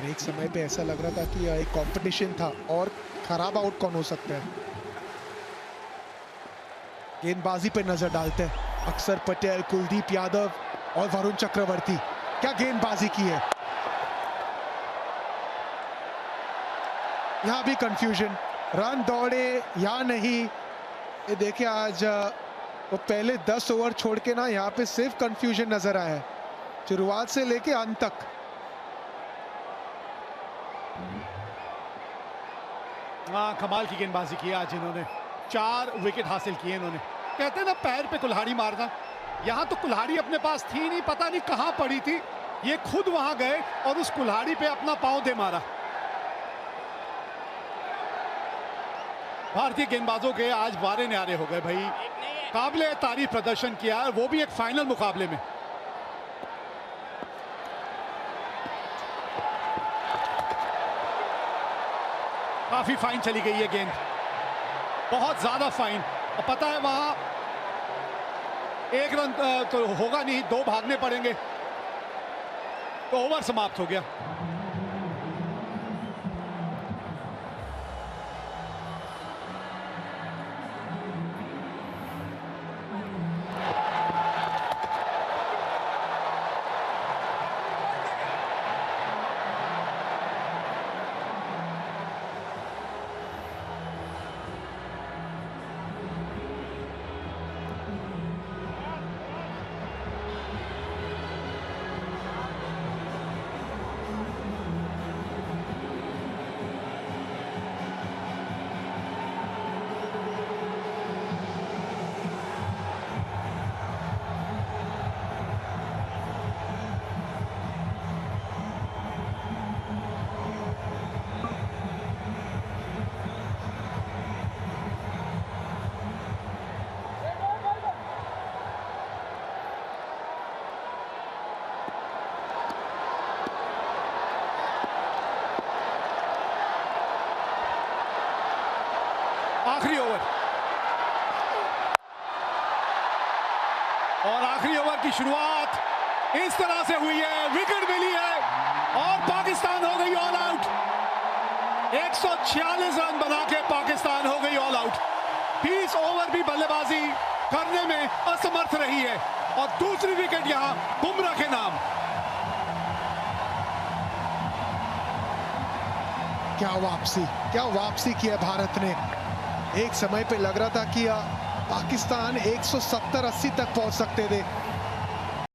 एक समय पे ऐसा लग रहा था कि एक कंपटीशन था और खराब आउट कौन हो सकता है। गेंदबाजी पे नजर डालते हैं, अक्षर पटेल, कुलदीप यादव और वरुण चक्रवर्ती, क्या गेंदबाजी की है। यहां भी कंफ्यूजन, रन दौड़े या नहीं। ये देखिए आज वो पहले 10 ओवर छोड़ के ना यहाँ पे सिर्फ कंफ्यूजन नजर आया है, शुरुआत से लेके अंत तक। कमाल की गेंदबाजी की आज इन्होंने, 4 विकेट हासिल किए इन्होंने। कहते हैं ना पैर पे कुल्हाड़ी मारना, यहाँ तो कुल्हाड़ी अपने पास थी नहीं, पता नहीं कहाँ पड़ी थी, ये खुद वहां गए और उस कुल्हाड़ी पे अपना पांव दे मारा। भारतीय गेंदबाजों के आज बारे न्यारे हो गए भाई, काबिले तारीफ प्रदर्शन किया, वो भी एक फाइनल मुकाबले में। काफी फाइन चली गई है गेंद, बहुत ज्यादा फाइन। और पता है वहां 1 रन तो होगा नहीं, 2 भागने पड़ेंगे, तो ओवर समाप्त हो गया। आखिरी ओवर और आखिरी ओवर की शुरुआत इस तरह से हुई है, विकेट मिली है और पाकिस्तान हो गई ऑल आउट। 146 रन बना के पाकिस्तान हो गई ऑल आउट। 20 ओवर भी बल्लेबाजी करने में असमर्थ रही है और दूसरी विकेट यहां बुमराह के नाम। क्या वापसी की है भारत ने। एक समय पे लग रहा था कि पाकिस्तान 170-80 तक पहुंच सकते थे,